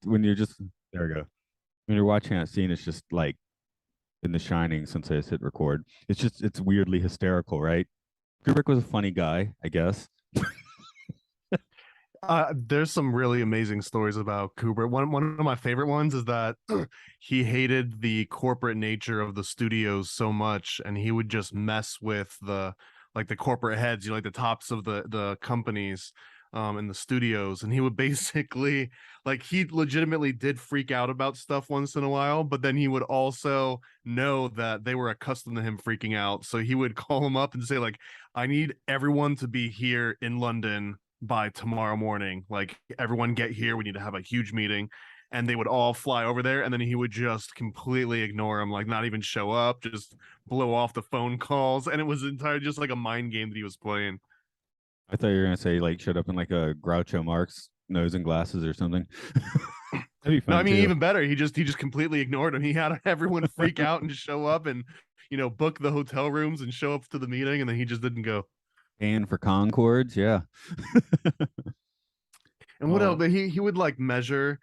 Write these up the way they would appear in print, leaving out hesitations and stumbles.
when you're just there we go. When you're watching that scene, it's just like in The Shining. Since I just hit record, it's weirdly hysterical, right? Kubrick was a funny guy, I guess. There's some really amazing stories about Kubrick. One of my favorite ones is that he hated the corporate nature of the studios so much, and he would just mess with the corporate heads, like the tops of the companies in the studios, and he would basically he legitimately did freak out about stuff once in a while, but then he would also know that they were accustomed to him freaking out, so he would call him up and say I need everyone to be here in London by tomorrow morning. Like, everyone get here. We need to have a huge meeting. And they would all fly over there, and then he would just completely ignore them, like not even show up, just blow off the phone calls. And it was entirely just like a mind game that he was playing. I thought you were gonna say like showed up in like a Groucho Marx nose and glasses or something. That'd be No, fun I mean, too. even better. He just completely ignored him. He had everyone freak out and just show up and book the hotel rooms and show up to the meeting, and then he just didn't go. Paying for Concords, yeah. And what else? Oh, He would measure.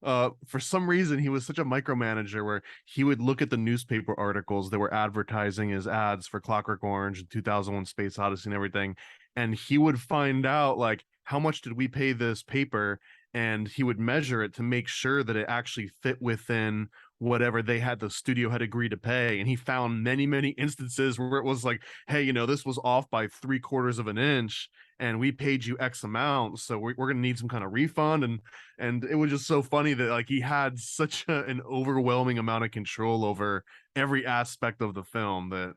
For some reason, he was such a micromanager where he would look at the newspaper articles that were advertising his ads for Clockwork Orange and 2001 Space Odyssey and everything, and he would find out how much did we pay this paper, and he would measure it to make sure that it actually fit within whatever the studio had agreed to pay. And he found many instances where it was hey, this was off by 3/4 of an inch, and we paid you X amount, so we're gonna need some kind of refund. And it was just so funny that he had such an overwhelming amount of control over every aspect of the film that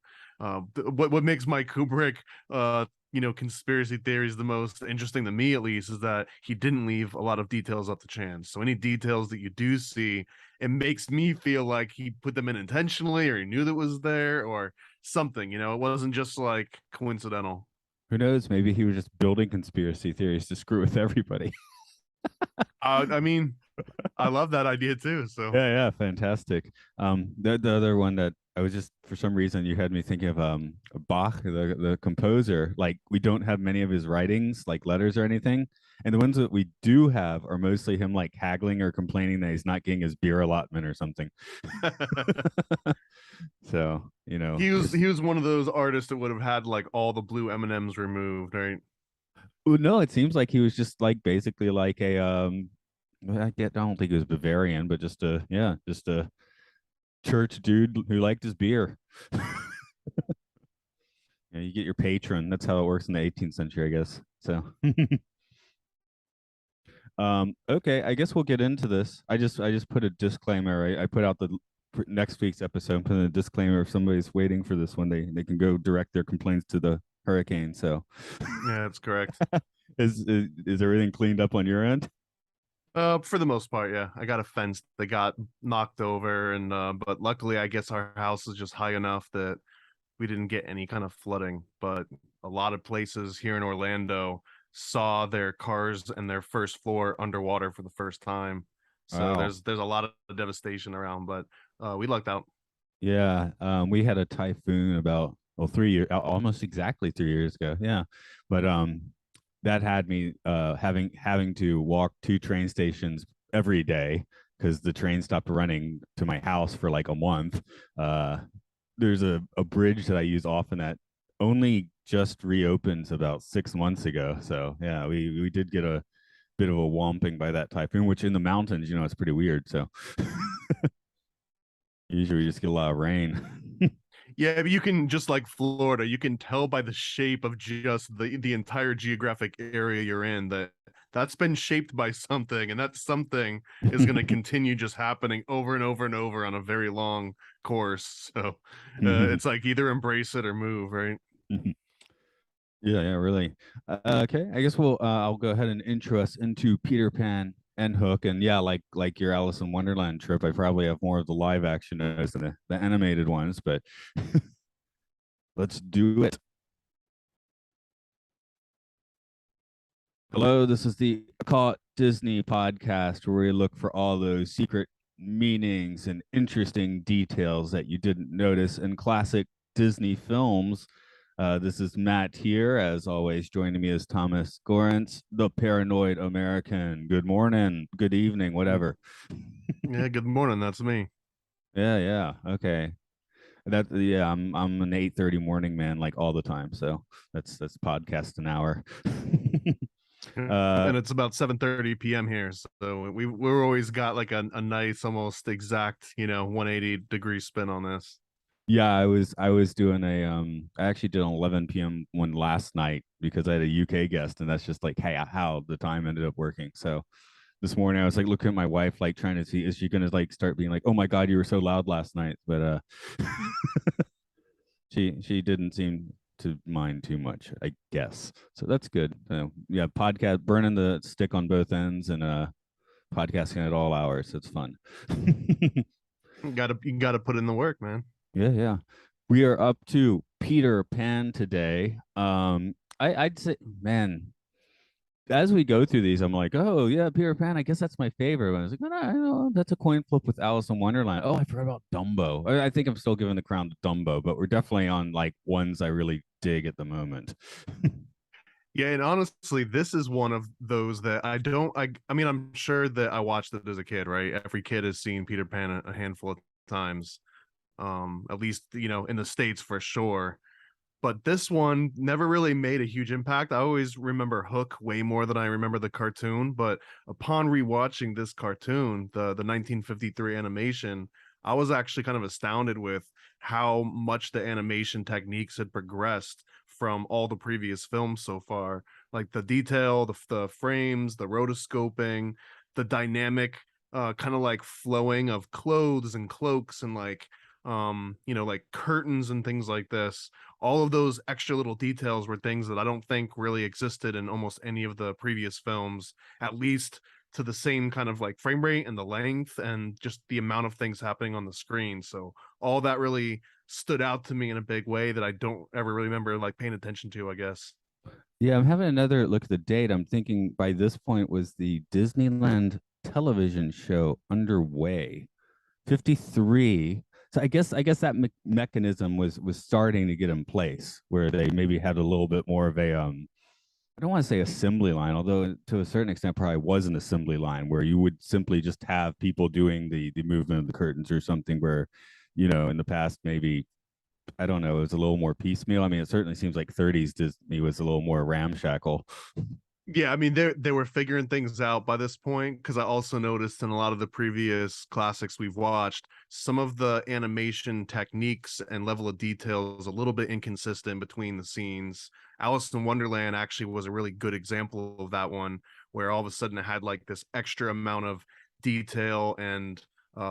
what makes Mike Kubrick conspiracy theories the most interesting to me, at least, is that he didn't leave a lot of details up to chance. So any details that you do see, it makes me feel like he put them in intentionally, or he knew that was there, or something. It wasn't just coincidental. who knows? Maybe he was just building conspiracy theories to screw with everybody. I mean, I love that idea too. So Yeah, fantastic. The other one that I was just for some reason you had me thinking of Bach, the composer. Like, we don't have many of his writings, like letters or anything, and the ones that we do have are mostly him like haggling or complaining that he's not getting his beer allotment or something. So he was one of those artists that would have had all the blue M&Ms removed, right? well, no, it seems like he was just like basically like a I don't think he was Bavarian, but just a church dude who liked his beer. You get your patron. That's how it works in the 18th century, I guess. So, okay, I guess we'll get into this. I just put a disclaimer. I put out the next week's episode. Put in a disclaimer if somebody's waiting for this one, they can go direct their complaints to the hurricane. So, Yeah, that's correct. is everything cleaned up on your end? For the most part, yeah. I got a fence that got knocked over, and but luckily, I guess our house is just high enough that we didn't get any kind of flooding. But a lot of places here in Orlando saw their cars and their first floor underwater for the first time. So Wow. there's a lot of devastation around, but we lucked out. Yeah, we had a typhoon about 3 years, almost exactly 3 years ago. Yeah, but that had me having to walk 2 train stations every day because the train stopped running to my house for like a month. There's a bridge that I use often that only just reopens about 6 months ago. So yeah, we did get a bit of a whomping by that typhoon, which in the mountains, it's pretty weird. So usually we just get a lot of rain. Yeah, but you can, just like Florida, you can tell by the shape of just the entire geographic area you're in that that's been shaped by something, and that something is going to continue just happening over and over and over on a very long course. So it's like either embrace it or move, right? Yeah, really. Okay, I guess I'll go ahead and intro us into Peter Pan and Hook, and yeah, like your Alice in Wonderland trip, I probably have more of the live action as the animated ones, but let's do it. Hello, this is the Occult Disney podcast where we look for all those secret meanings and interesting details that you didn't notice in classic Disney films. This is Matt here. As always, joining me is Thomas Gorence, the paranoid American. Good morning, good evening, whatever. Yeah, good morning. That's me. Yeah. Okay. Yeah, I'm an 8:30 morning man like all the time. So that's podcast an hour. uh And it's about 7:30 p.m. here. So we're always got like a nice almost exact, 180-degree spin on this. yeah, I was doing I actually did an 11 p.m. one last night because I had a UK guest, and that's just like hey how the time ended up working. So this morning I was like looking at my wife, like trying to see is she gonna like start being like, oh my god, you were so loud last night. But she didn't seem to mind too much, I guess. So that's good. Yeah, podcast burning the stick on both ends and podcasting at all hours. It's fun. You gotta put in the work, man. Yeah. We are up to Peter Pan today. I'd say, man, as we go through these, I'm like, oh yeah, Peter Pan. I guess that's my favorite. And I was like, no, that's a coin flip with Alice in Wonderland. Oh, I forgot about Dumbo. I think I'm still giving the crown to Dumbo, but we're definitely on like ones I really dig at the moment. Yeah, and honestly, this is one of those that I mean, I'm sure that I watched it as a kid, right? Every kid has seen Peter Pan a handful of times. At least, in the States for sure. But this one never really made a huge impact. I always remember Hook way more than I remember the cartoon, but upon rewatching this cartoon, the 1953 animation, I was actually kind of astounded with how much the animation techniques had progressed from all the previous films so far. Like the detail, the frames, the rotoscoping, the dynamic kind of like flowing of clothes and cloaks and like curtains and things like this. All of those extra little details were things that I don't think really existed in almost any of the previous films, at least to the same kind of like frame rate and the length and just the amount of things happening on the screen. So all that really stood out to me in a big way that I don't ever really remember like paying attention to, I guess. Yeah, I'm having another look at the date. I'm thinking by this point was the Disneyland television show underway. 53. So I guess that mechanism was starting to get in place where they maybe had a little bit more of a I don't want to say assembly line, although to a certain extent probably was an assembly line where you would simply just have people doing the movement of the curtains or something where, in the past maybe I don't know, it was a little more piecemeal. I mean, it certainly seems like 30s Disney was a little more ramshackle. Yeah, I mean they were figuring things out by this point because I also noticed in a lot of the previous classics we've watched, some of the animation techniques and level of detail is a little bit inconsistent between the scenes. Alice in Wonderland actually was a really good example of that one, where all of a sudden it had like this extra amount of detail and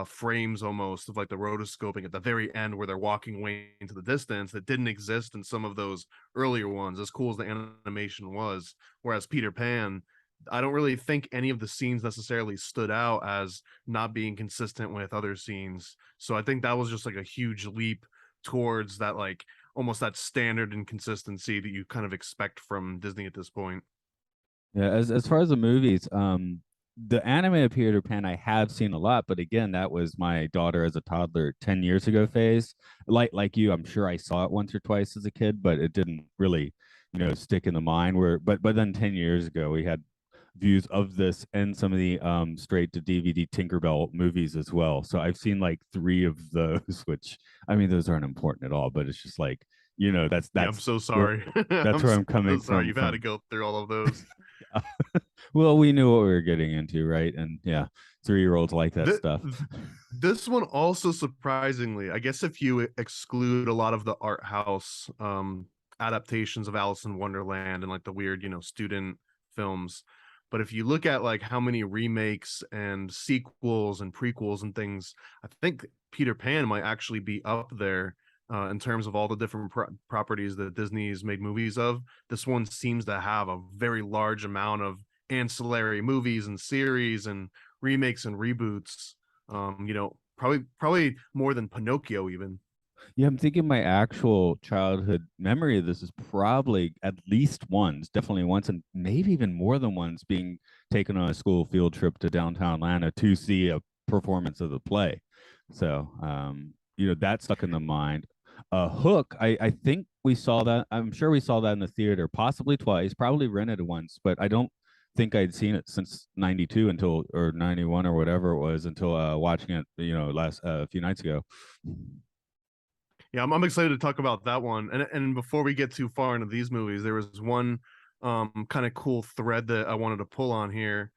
frames almost of like the rotoscoping at the very end where they're walking away into the distance that didn't exist in some of those earlier ones, as cool as the animation was. Whereas Peter Pan, I don't really think any of the scenes necessarily stood out as not being consistent with other scenes. So I think that was just like a huge leap towards that, like almost that standard and consistency that you kind of expect from Disney at this point. Yeah, as far as the movies, the animated Peter Pan I have seen a lot, but again, that was my daughter as a toddler 10 years ago phase. Like you, I'm sure I saw it once or twice as a kid, but it didn't really, stick in the mind where but then 10 years ago we had views of this and some of the straight to DVD Tinkerbell movies as well. So I've seen like three of those, which I mean those aren't important at all, but it's just like, that's Yeah, I'm that's so where sorry. that's where I'm So coming sorry from you've had to go through all of those. well, we knew what we were getting into, right? And yeah, 3-year-olds like that Th- stuff. this one also surprisingly, I guess if you exclude a lot of the art house adaptations of Alice in Wonderland and like the weird, student films, but if you look at like how many remakes and sequels and prequels and things, I think Peter Pan might actually be up there in terms of all the different properties that Disney's made movies of. This one seems to have a very large amount of ancillary movies and series and remakes and reboots. Probably more than Pinocchio even. Yeah, I'm thinking my actual childhood memory of this is probably at least once, definitely once, and maybe even more than once being taken on a school field trip to downtown Atlanta to see a performance of the play. So, that stuck in the mind. Hook, I think we saw that. I'm sure we saw that in the theater, possibly twice, probably rented it once, but I don't think I'd seen it since '92 until or '91 or whatever it was until watching it, last a few nights ago. Yeah, I'm excited to talk about that one. And before we get too far into these movies, there was one kind of cool thread that I wanted to pull on here.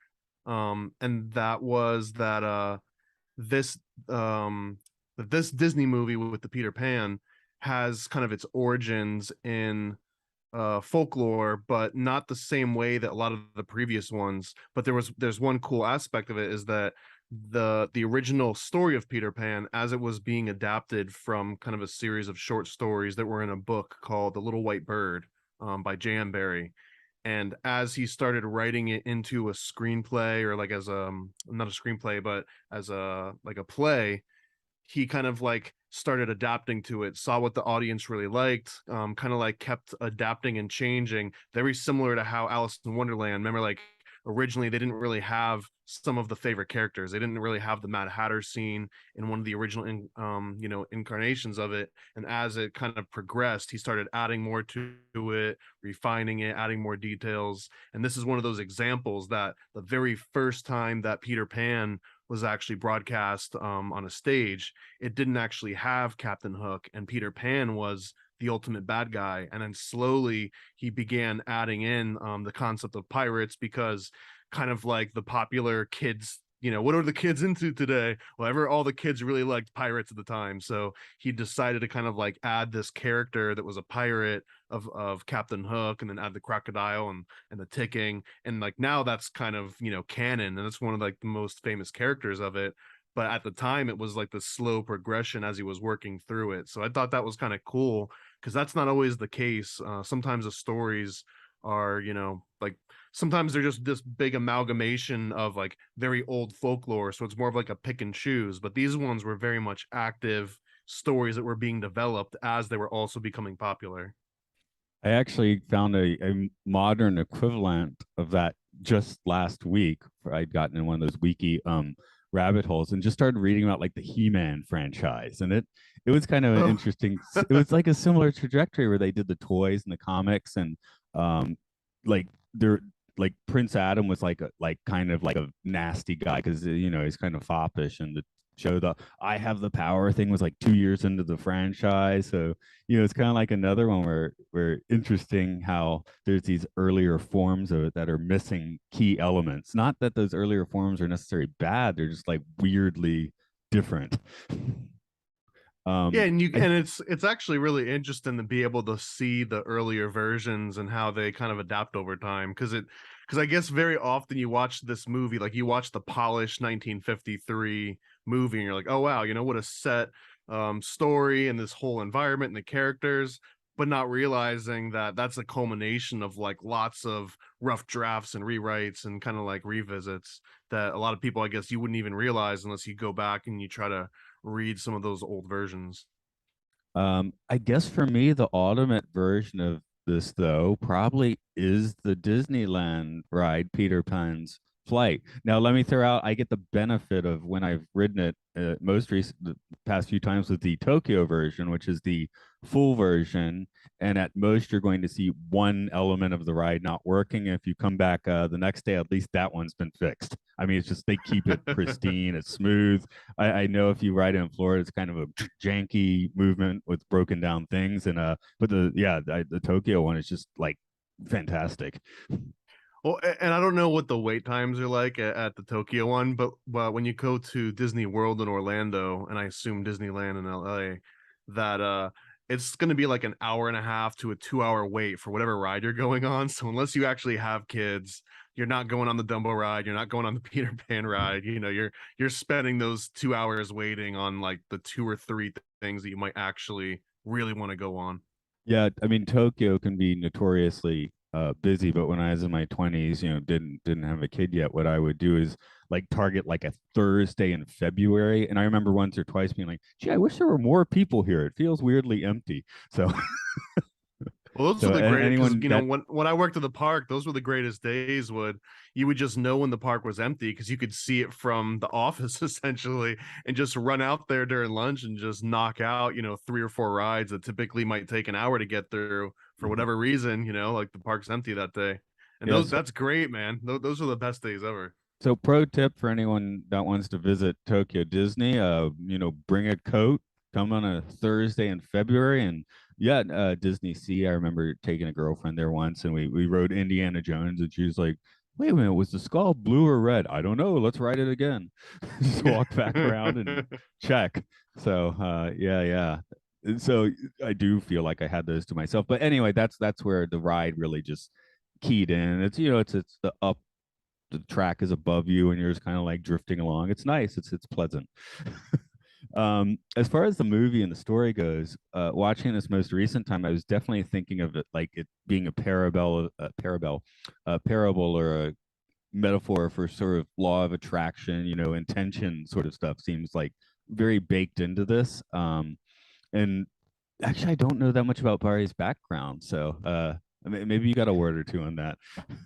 And that was that this this Disney movie with the Peter Pan has kind of its origins in folklore, but not the same way that a lot of the previous ones. But there's one cool aspect of it is that the original story of Peter Pan, as it was being adapted from kind of a series of short stories that were in a book called The Little White Bird, by J.M. Barrie. And as he started writing it into a screenplay, or like as not a screenplay, but as a like a play, he kind of like started adapting to it, saw what the audience really liked, kind of like kept adapting and changing, very similar to how Alice in Wonderland. Remember, like originally they didn't really have some of the favorite characters. They didn't really have the Mad Hatter scene in one of the original incarnations of it. And as it kind of progressed, he started adding more to it, refining it, adding more details. And this is one of those examples that the very first time that Peter Pan was actually broadcast on a stage, it didn't actually have Captain Hook, and Peter Pan was the ultimate bad guy. And then slowly he began adding in the concept of pirates, because kind of like the popular kids, what are the kids into today? Well, all the kids really liked pirates at the time, so he decided to kind of like add this character that was a pirate of Captain Hook, and then add the crocodile and the ticking, and like now that's kind of canon, and it's one of like the most famous characters of it. But at the time, it was like the slow progression as he was working through it. So I thought that was kind of cool, because that's not always the case. Sometimes the stories are, like sometimes they're just this big amalgamation of like very old folklore, so it's more of like a pick and choose. But these ones were very much active stories that were being developed as they were also becoming popular. I actually found a modern equivalent of that just last week. I'd gotten in one of those wiki rabbit holes and just started reading about like the He-Man franchise, and it was kind of an Oh. interesting. It was like a similar trajectory where they did the toys and the comics, and um, like they're like Prince Adam was like kind of like a nasty guy because he's kind of foppish, and the show the I have the power thing was like 2 years into the franchise. So it's kind of like another one where interesting how there's these earlier forms of it that are missing key elements. Not that those earlier forms are necessarily bad, they're just like weirdly different. Yeah, um I and it's actually really interesting to be able to see the earlier versions and how they kind of adapt over time, because I guess very often you watch this movie, like you watch the polished 1953 movie and you're like, oh wow, what a set story and this whole environment and the characters, but not realizing that that's a culmination of like lots of rough drafts and rewrites and kind of like revisits that a lot of people, I guess, you wouldn't even realize unless you go back and you try to read some of those old versions. I guess for me, the ultimate version of this, though, probably is the Disneyland ride, Peter Pan's Flight. Now, let me throw out, I get the benefit of when I've ridden it most recent, the past few times with the Tokyo version, which is the full version. And at most, you're going to see one element of the ride not working. If you come back the next day, at least that one's been fixed. I mean, it's just they keep it pristine, it's smooth. I know if you ride it in Florida, it's kind of a janky movement with broken down things, and but the Tokyo one is just like fantastic. Well, and I don't know what the wait times are like at the Tokyo one, but when you go to Disney World in Orlando, and I assume Disneyland in LA, that it's going to be like an hour and a half to a 2 hour wait for whatever ride you're going on. So unless you actually have kids, you're not going on the Dumbo ride, you're not going on the Peter Pan ride. You're spending those 2 hours waiting on like the two or three things that you might actually really want to go on. Yeah, I mean Tokyo can be notoriously busy, but when I was in my 20s, didn't have a kid yet, what I would do is like target like a Thursday in February. And I remember once or twice being like, gee, I wish there were more people here. It feels weirdly empty. So Well, those were So the great because anyone that when I worked at the park, those were the greatest days. You would just know when the park was empty because you could see it from the office essentially, and just run out there during lunch and just knock out 3 or 4 rides that typically might take an hour to get through for whatever reason. Like the park's empty that day, and those yes. that's great, man. Those are the best days ever. So pro tip for anyone that wants to visit Tokyo Disney, bring a coat, come on a Thursday in February. And yeah, Disney Sea, I remember taking a girlfriend there once and we rode Indiana Jones and she was like, wait a minute, was the skull blue or red? I don't know. Let's ride it again. Just walk back around and check. So yeah, yeah. And so I do feel like I had those to myself. But anyway, that's where the ride really just keyed in. It's it's the track is above you and you're just kind of like drifting along. It's nice. It's pleasant. As far as the movie and the story goes, watching this most recent time, I was definitely thinking of it like it being a parable or a metaphor for sort of law of attraction, intention sort of stuff seems like very baked into this. And actually, I don't know that much about Barry's background, so maybe you got a word or two on that.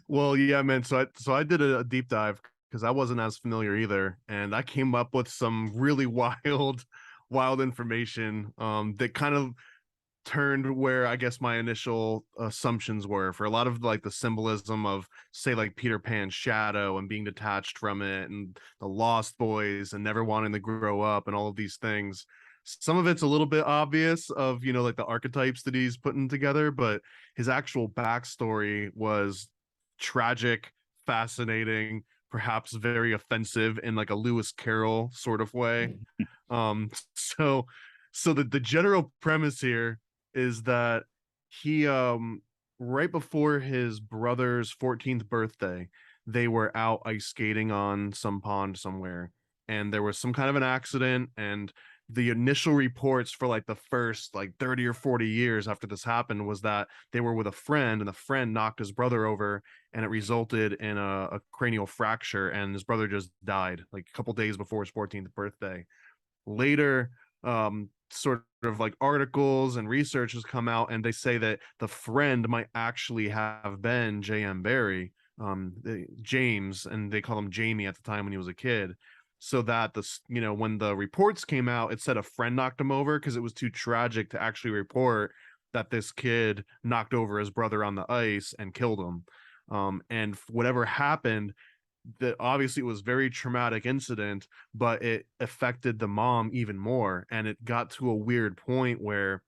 Well, yeah, man. So I did a deep dive because I wasn't as familiar either, and I came up with some really wild information that kind of turned where I guess my initial assumptions were for a lot of like the symbolism of say like Peter Pan's shadow and being detached from it and the Lost Boys and never wanting to grow up and all of these things. Some of it's a little bit obvious of like the archetypes that he's putting together, but his actual backstory was tragic, fascinating, perhaps very offensive in like a Lewis Carroll sort of way. Um, so the general premise here is that he right before his brother's 14th birthday, they were out ice skating on some pond somewhere, and there was some kind of an accident, and the initial reports for like the first like 30 or 40 years after this happened was that they were with a friend and the friend knocked his brother over and it resulted in a cranial fracture and his brother just died like a couple days before his 14th birthday. Later, sort of like articles and research has come out and they say that the friend might actually have been J.M. Barrie, James, and they call him Jamie at the time when he was a kid. So that when the reports came out, it said a friend knocked him over because it was too tragic to actually report that this kid knocked over his brother on the ice and killed him. And whatever happened, that obviously it was very traumatic incident, but it affected the mom even more. And it got to a weird point where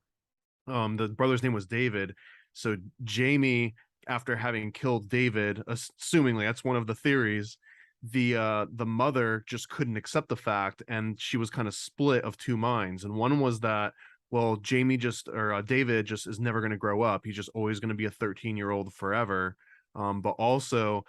the brother's name was David. So Jamie, after having killed David, assumingly that's one of the theories, the mother just couldn't accept the fact, and she was kind of split of two minds. And one was that, well, David just is never going to grow up. He's just always going to be a 13-year-old forever. But also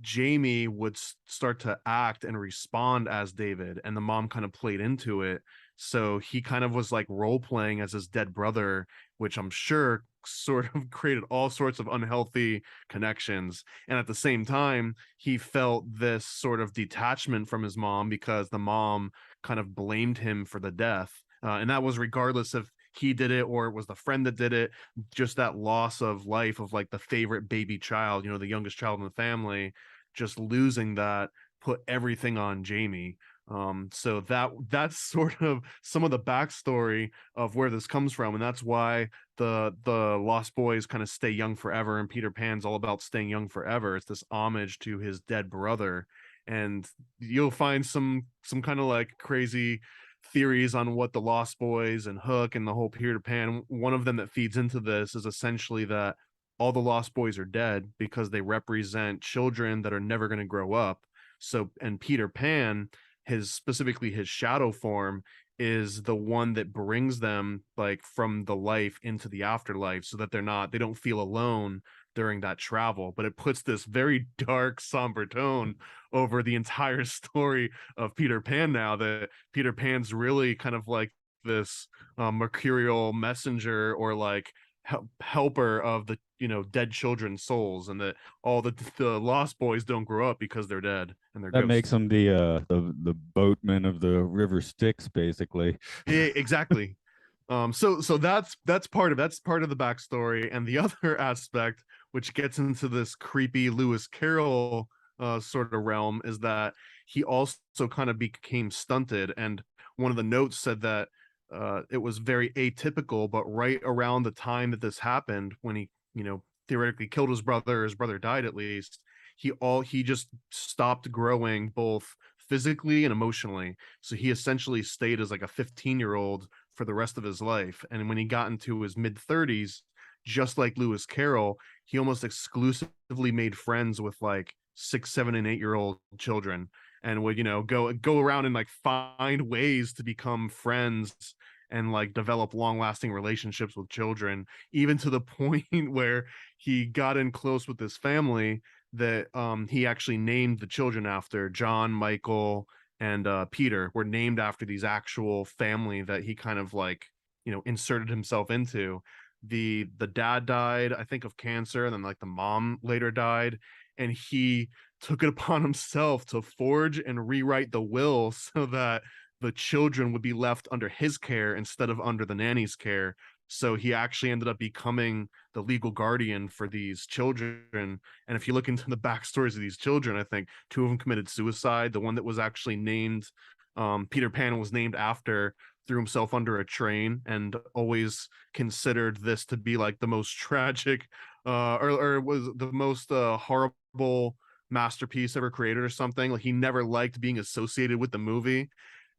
Jamie would start to act and respond as David, and the mom kind of played into it. So he kind of was like role playing as his dead brother, which I'm sure sort of created all sorts of unhealthy connections. And at the same time, he felt this sort of detachment from his mom because the mom kind of blamed him for the death. And that was regardless if he did it or it was the friend that did it. Just that loss of life of like the favorite baby child, the youngest child in the family, just losing that put everything on Jamie. So that's sort of some of the backstory of where this comes from, and that's why the Lost Boys kind of stay young forever, and Peter Pan's all about staying young forever. It's this homage to his dead brother, and you'll find some kind of like crazy theories on what the Lost Boys and Hook and the whole Peter Pan. One of them that feeds into this is essentially that all the Lost Boys are dead because they represent children that are never going to grow up. So, and Peter Pan, specifically his shadow form, is the one that brings them like from the life into the afterlife so that they don't feel alone during that travel. But it puts this very dark, somber tone over the entire story of Peter Pan now, that Peter Pan's really kind of like this mercurial messenger or like helper of the dead children's souls, and that all the Lost Boys don't grow up because they're dead and they're That makes ghosts. him the boatman of the river Styx, basically. Yeah, exactly. So that's part of the backstory, and the other aspect, which gets into this creepy Lewis Carroll sort of realm, is that he also kind of became stunted. And one of the notes said that it was very atypical, but right around the time that this happened, when he, theoretically killed his brother died at least, he just stopped growing both physically and emotionally. So he essentially stayed as like a 15-year-old for the rest of his life. And when he got into his mid 30s, just like Lewis Carroll, he almost exclusively made friends with like 6, 7, and 8-year-old children, and would, go around and like find ways to become friends and like develop long-lasting relationships with children, even to the point where he got in close with his family that he actually named the children after John, Michael, and Peter were named after these actual family that he kind of like, inserted himself into. The dad died, I think, of cancer, and then like the mom later died, and he took it upon himself to forge and rewrite the will so that the children would be left under his care instead of under the nanny's care. So he actually ended up becoming the legal guardian for these children. And if you look into the backstories of these children, I think 2 of them committed suicide. The one that was actually named Peter Pan was named after, threw himself under a train, and always considered this to be like the most tragic or was the most horrible masterpiece ever created or something. Like, he never liked being associated with the movie.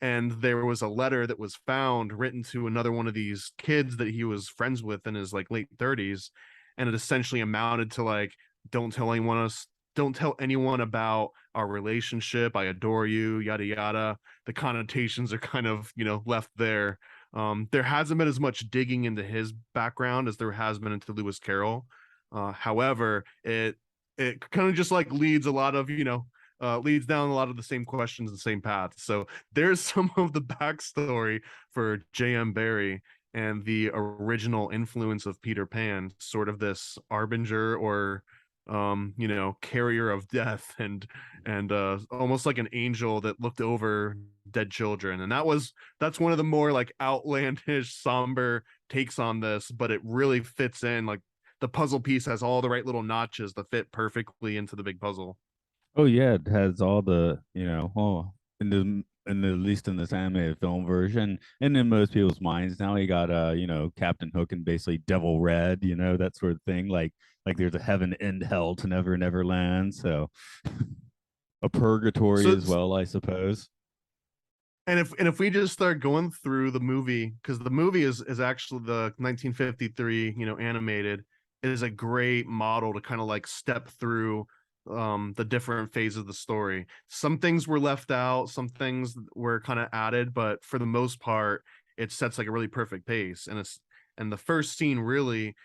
And there was a letter that was found written to another one of these kids that he was friends with in his like late 30s, and it essentially amounted to like, don't tell anyone else, don't tell anyone about our relationship, I adore you, yada yada. The connotations are kind of, left there. There hasn't been as much digging into his background as there has been into Lewis Carroll. However, it kind of just like leads a lot of, leads down a lot of the same questions and same paths. So there's some of the backstory for J.M. Barrie and the original influence of Peter Pan, sort of this harbinger or carrier of death, and almost like an angel that looked over dead children. And that's one of the more like outlandish, somber takes on this, but it really fits in. Like, the puzzle piece has all the right little notches to fit perfectly into the big puzzle. Oh yeah, it has all the, at least in this animated film version, and in most people's minds now, you got Captain Hook and basically Devil Red, that sort of thing. Like there's a heaven and hell to Neverland, so a purgatory So as well, I suppose. and if we just start going through the movie, because the movie is actually the 1953, animated, it is a great model to kind of like step through the different phases of the story. Some things were left out, some things were kind of added, but for the most part, it sets like a really perfect pace. And the first scene really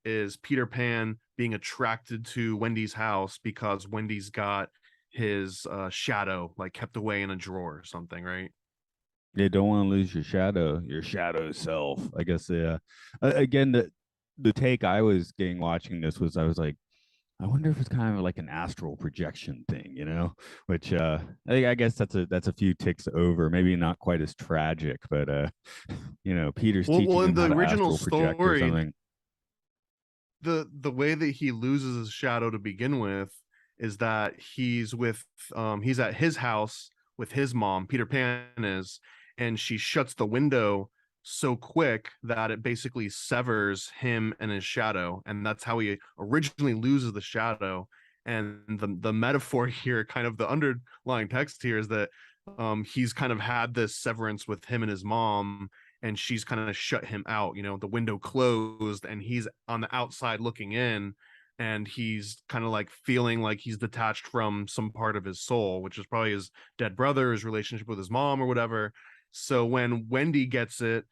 is Peter Pan being attracted to Wendy's house because Wendy's got his shadow like kept away in a drawer or something, right? You don't want to lose your shadow self. I guess. Yeah. Again, the take I was getting watching this was I was like, I wonder if it's kind of like an astral projection thing, which I guess that's a few ticks over, maybe not quite as tragic, but Peter's Well, teaching in him the how to original astral project or story, something. the way that he loses his shadow to begin with is that he's at his house with his mom, Peter Pan is, and she shuts the window so quick that it basically severs him and his shadow, and that's how he originally loses the shadow. And the metaphor here, kind of the underlying text here, is that he's kind of had this severance with him and his mom, and she's kind of shut him out. The window closed and he's on the outside looking in, and he's kind of like feeling like he's detached from some part of his soul, which is probably his dead brother, his relationship with his mom or whatever. So when Wendy gets it,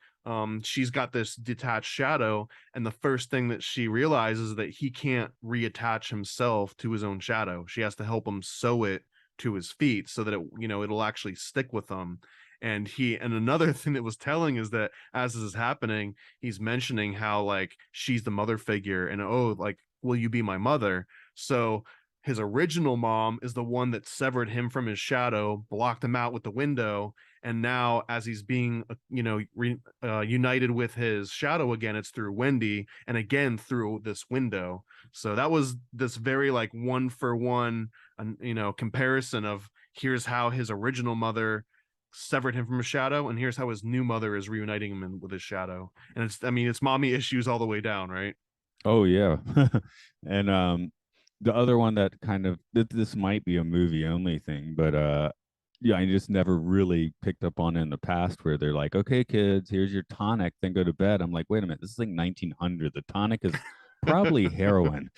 she's got this detached shadow, and the first thing that she realizes is that he can't reattach himself to his own shadow. She has to help him sew it to his feet so that it'll actually stick with him. And another thing that was telling is that as this is happening, he's mentioning how like she's the mother figure, and, oh, like, will you be my mother? So his original mom is the one that severed him from his shadow, blocked him out with the window, and now as he's being united with his shadow again, it's through Wendy, and again through this window. So that was this very like one for one comparison of here's how his original mother severed him from his shadow, and here's how his new mother is reuniting him with his shadow. And it's mommy issues all the way down, right? Oh yeah. And the other one that kind of this might be a movie only thing, but yeah, I just never really picked up on it in the past where they're like, okay, kids, here's your tonic, then go to bed. I'm like, wait a minute, this is like 1900. The tonic is probably heroin.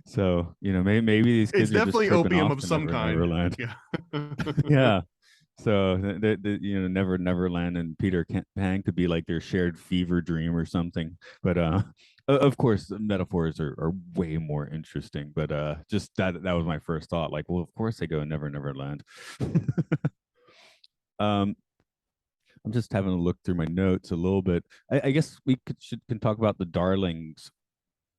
So, maybe these It's kids are just definitely tripping opium off of to some kind. Neverland. Yeah. Yeah. So Neverland and Peter Pan could be like their shared fever dream or something. But of course, the metaphors are way more interesting. But just that was my first thought. Like, well, of course they go Neverland. um, I'm just having a look through my notes a little bit. I guess we can talk about the darlings'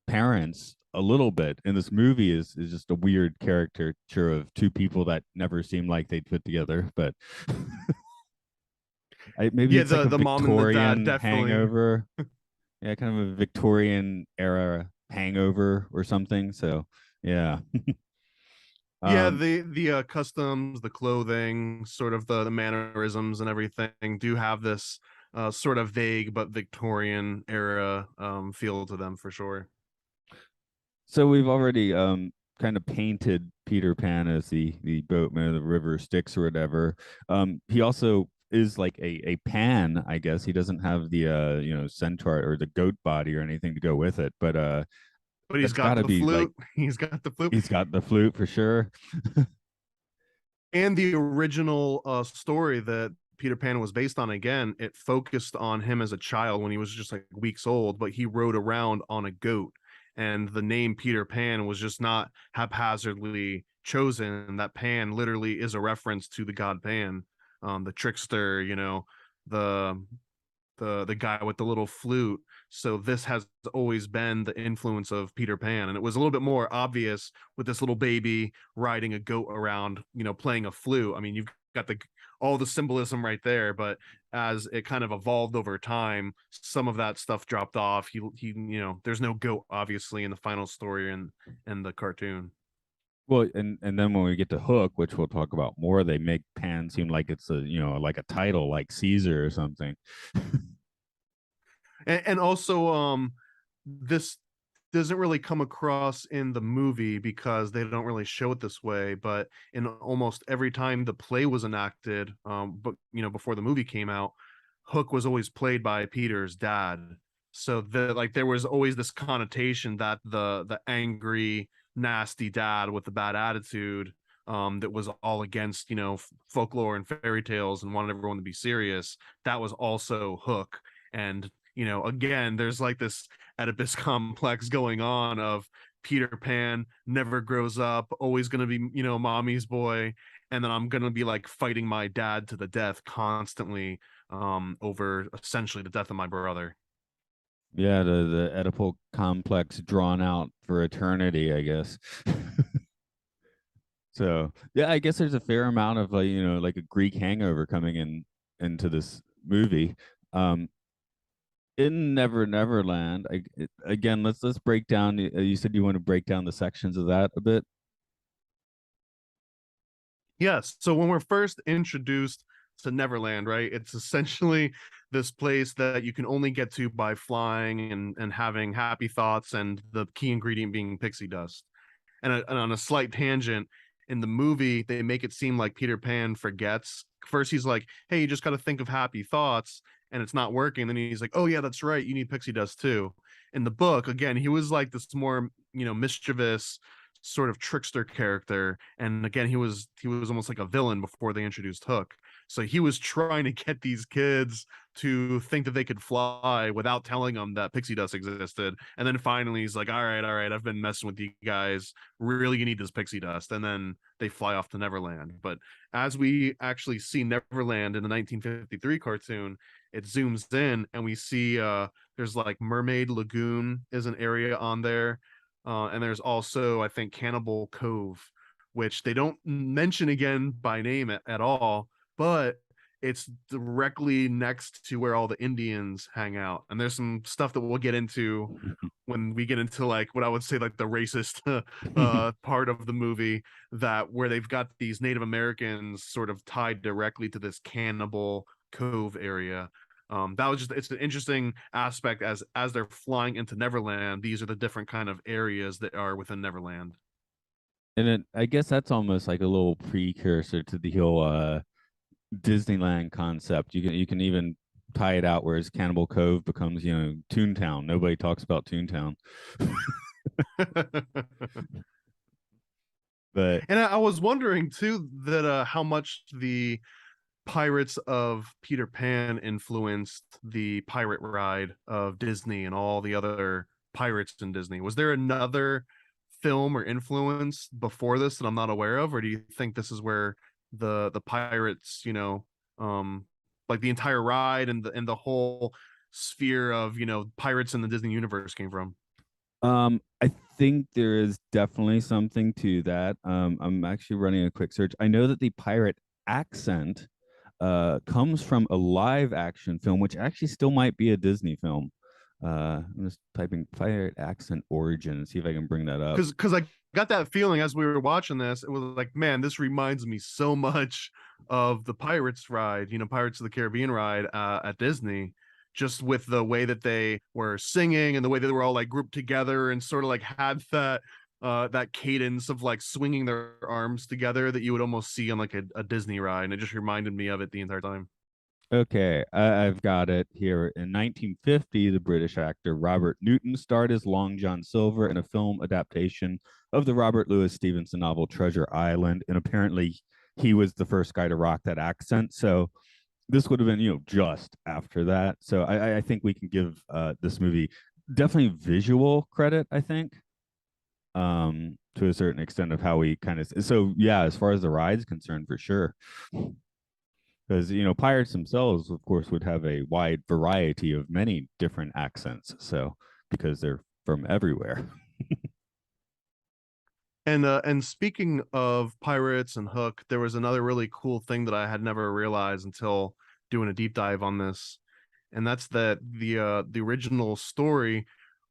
parents a little bit. And this movie is just a weird caricature of two people that never seem like they'd fit together. But maybe Yeah, it's like a the mom and the dad Victorian definitely. hangover. Yeah, kind of a Victorian era hangover or something. So yeah. Yeah, um the customs, the clothing, sort of the mannerisms and everything do have this sort of vague but Victorian era feel to them for sure. so we've already kind of painted Peter Pan as the boatman of the river Styx or whatever. He also is like a pan, I guess. He doesn't have the centaur or the goat body or anything to go with it, but But he's that's got got to the be like flute. He's got the flute. he's got the flute for sure. And the original story that Peter Pan was based on, again, it focused on him as a child when he was just like weeks old, but he rode around on a goat. And the name Peter Pan was just not haphazardly chosen. That Pan literally is a reference to the god Pan, the trickster, the the guy with the little flute. So this has always been the influence of Peter Pan, and it was a little bit more obvious with this little baby riding a goat around, playing a flute. I mean, you've got the all the symbolism right there, but as it kind of evolved over time, some of that stuff dropped off. He there's no goat obviously in the final story and the cartoon. Well, and then when we get to Hook, which we'll talk about more, they make Pan seem like it's a like a title like Caesar or something. And also this doesn't really come across in the movie because they don't really show it this way, but in almost every time the play was enacted, but before the movie came out, Hook was always played by Peter's dad. So there was always this connotation that the angry nasty dad with the bad attitude, that was all against folklore and fairy tales and wanted everyone to be serious, that was also Hook. And again, there's like this Oedipus complex going on of Peter Pan never grows up, always going to be, mommy's boy. And then I'm going to be like fighting my dad to the death constantly, over essentially the death of my brother. Yeah, the Oedipal complex drawn out for eternity, I guess. So yeah, I guess there's a fair amount of like like a Greek hangover coming into this movie. Um, in Neverland, again, let's break down. You said you want to break down the sections of that a bit. Yes. So when we're first introduced to Neverland, right, it's essentially this place that you can only get to by flying and having happy thoughts, and the key ingredient being pixie dust. And on a slight tangent, in the movie, they make it seem like Peter Pan forgets. First, he's like, "Hey, you just got to think of happy thoughts," and it's not working. Then he's like, "Oh yeah, that's right. You need pixie dust too." In the book, again, he was like this more, mischievous sort of trickster character, and again, he was almost like a villain before they introduced Hook. So he was trying to get these kids to think that they could fly without telling them that pixie dust existed. And then finally, he's like, all right, I've been messing with you guys. Really, you need this pixie dust." And then they fly off to Neverland. But as we actually see Neverland in the 1953 cartoon, it zooms in and we see there's like Mermaid Lagoon is an area on there. and there's also, I think, Cannibal Cove, which they don't mention again by name at all, but it's directly next to where all the Indians hang out. And there's some stuff that we'll get into when we get into like what I would say like the racist part of the movie, that where they've got these Native Americans sort of tied directly to this Cannibal Cove area. That was just, it's an interesting aspect as they're flying into Neverland. These are the different kind of areas that are within Neverland. And it, I guess that's almost like a little precursor to the whole Disneyland concept. You can even tie it out, whereas Cannibal Cove becomes, Toontown. Nobody talks about Toontown. But And I was wondering too that how much the Pirates of Peter Pan influenced the pirate ride of Disney and all the other pirates in Disney. Was there another film or influence before this that I'm not aware of, or do you think this is where the pirates, like the entire ride and the whole sphere of pirates in the Disney universe came from? I think there is definitely something to that. I'm actually running a quick search. I know that the pirate accent comes from a live action film, which actually still might be a Disney film. I'm just typing pirate accent origin and see if I can bring that up. Because I got that feeling as we were watching this. It was like, man, this reminds me so much of the Pirates ride, Pirates of the Caribbean ride at Disney, just with the way that they were singing and the way that they were all like grouped together and sort of like had that cadence of like swinging their arms together that you would almost see on like a Disney ride. And it just reminded me of it the entire time. Okay, I've got it here. In 1950, the British actor Robert Newton starred as Long John Silver in a film adaptation of the Robert Louis Stevenson novel Treasure Island, and apparently he was the first guy to rock that accent. So this would have been, just after that. So I think we can give this movie definitely visual credit, I think, to a certain extent of how we kind of. So yeah, as far as the ride's concerned, for sure. Because pirates themselves, of course, would have a wide variety of many different accents. So because they're from everywhere. And speaking of pirates and Hook, there was another really cool thing that I had never realized until doing a deep dive on this, and that's that the original story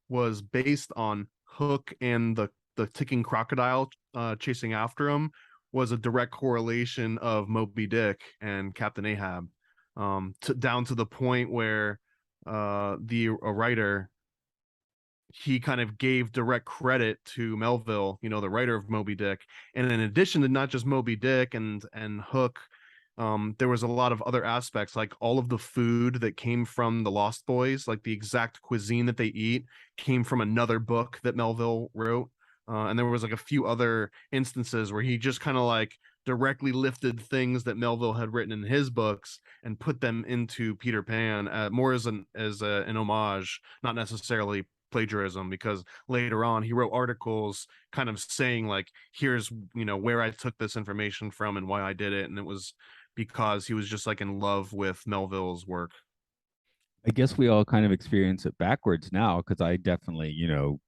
was based on Hook, and the ticking crocodile chasing after him was a direct correlation of Moby Dick and Captain Ahab, down to the point where the a writer, he kind of gave direct credit to Melville, the writer of Moby Dick. And in addition to not just Moby Dick and Hook, there was a lot of other aspects, like all of the food that came from the Lost Boys, like the exact cuisine that they eat came from another book that Melville wrote. And there was like a few other instances where he just kind of like directly lifted things that Melville had written in his books and put them into Peter Pan, more as an homage, not necessarily plagiarism, because later on he wrote articles kind of saying like, here's where I took this information from and why I did it, and it was because he was just like in love with Melville's work. I guess we all kind of experience it backwards now, because I definitely,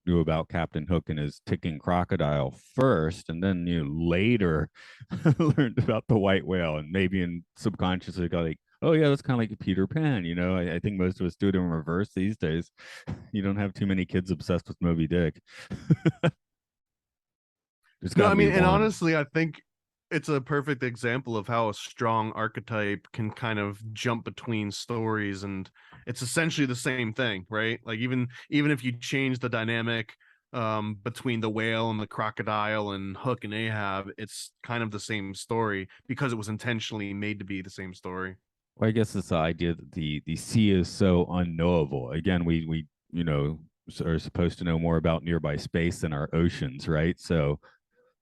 knew about Captain Hook and his ticking crocodile first, and then later learned about the white whale, and maybe in subconsciously got like, oh yeah, that's kind of like Peter Pan. I think most of us do it in reverse these days. You don't have too many kids obsessed with Moby Dick. There's No, got I to be mean, and one. honestly, I think it's a perfect example of how a strong archetype can kind of jump between stories, and it's essentially the same thing, right? Like even if you change the dynamic between the whale and the crocodile and Hook and Ahab, it's kind of the same story because it was intentionally made to be the same story. Well, I guess it's the idea that the sea is so unknowable. Again, we are supposed to know more about nearby space than our oceans, right? So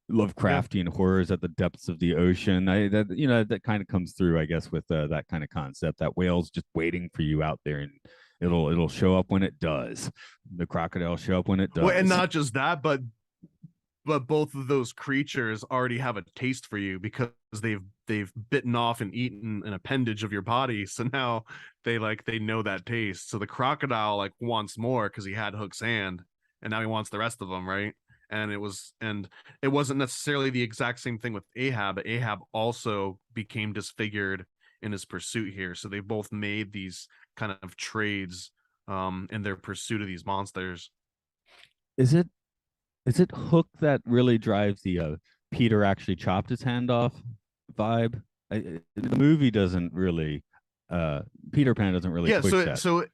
Yeah. Lovecraftian horrors at the depths of the ocean. That kind of comes through, I guess, with that kind of concept, that whale's just waiting for you out there, and it'll show up when it does. The crocodile show up when it Well, and does. not just that, but both of those creatures already have a taste for you because they've bitten off and eaten an appendage of your body. So now they know that taste. So the crocodile like wants more because he had Hook's hand, and now he wants the rest of them, right? And it wasn't necessarily the exact same thing with Ahab, but Ahab also became disfigured in his pursuit here. So they both made these kind of trades in their pursuit of these monsters. Is it Hook that really drives the Peter actually chopped his hand off vibe? The movie doesn't really Peter Pan doesn't really Yeah, push so that.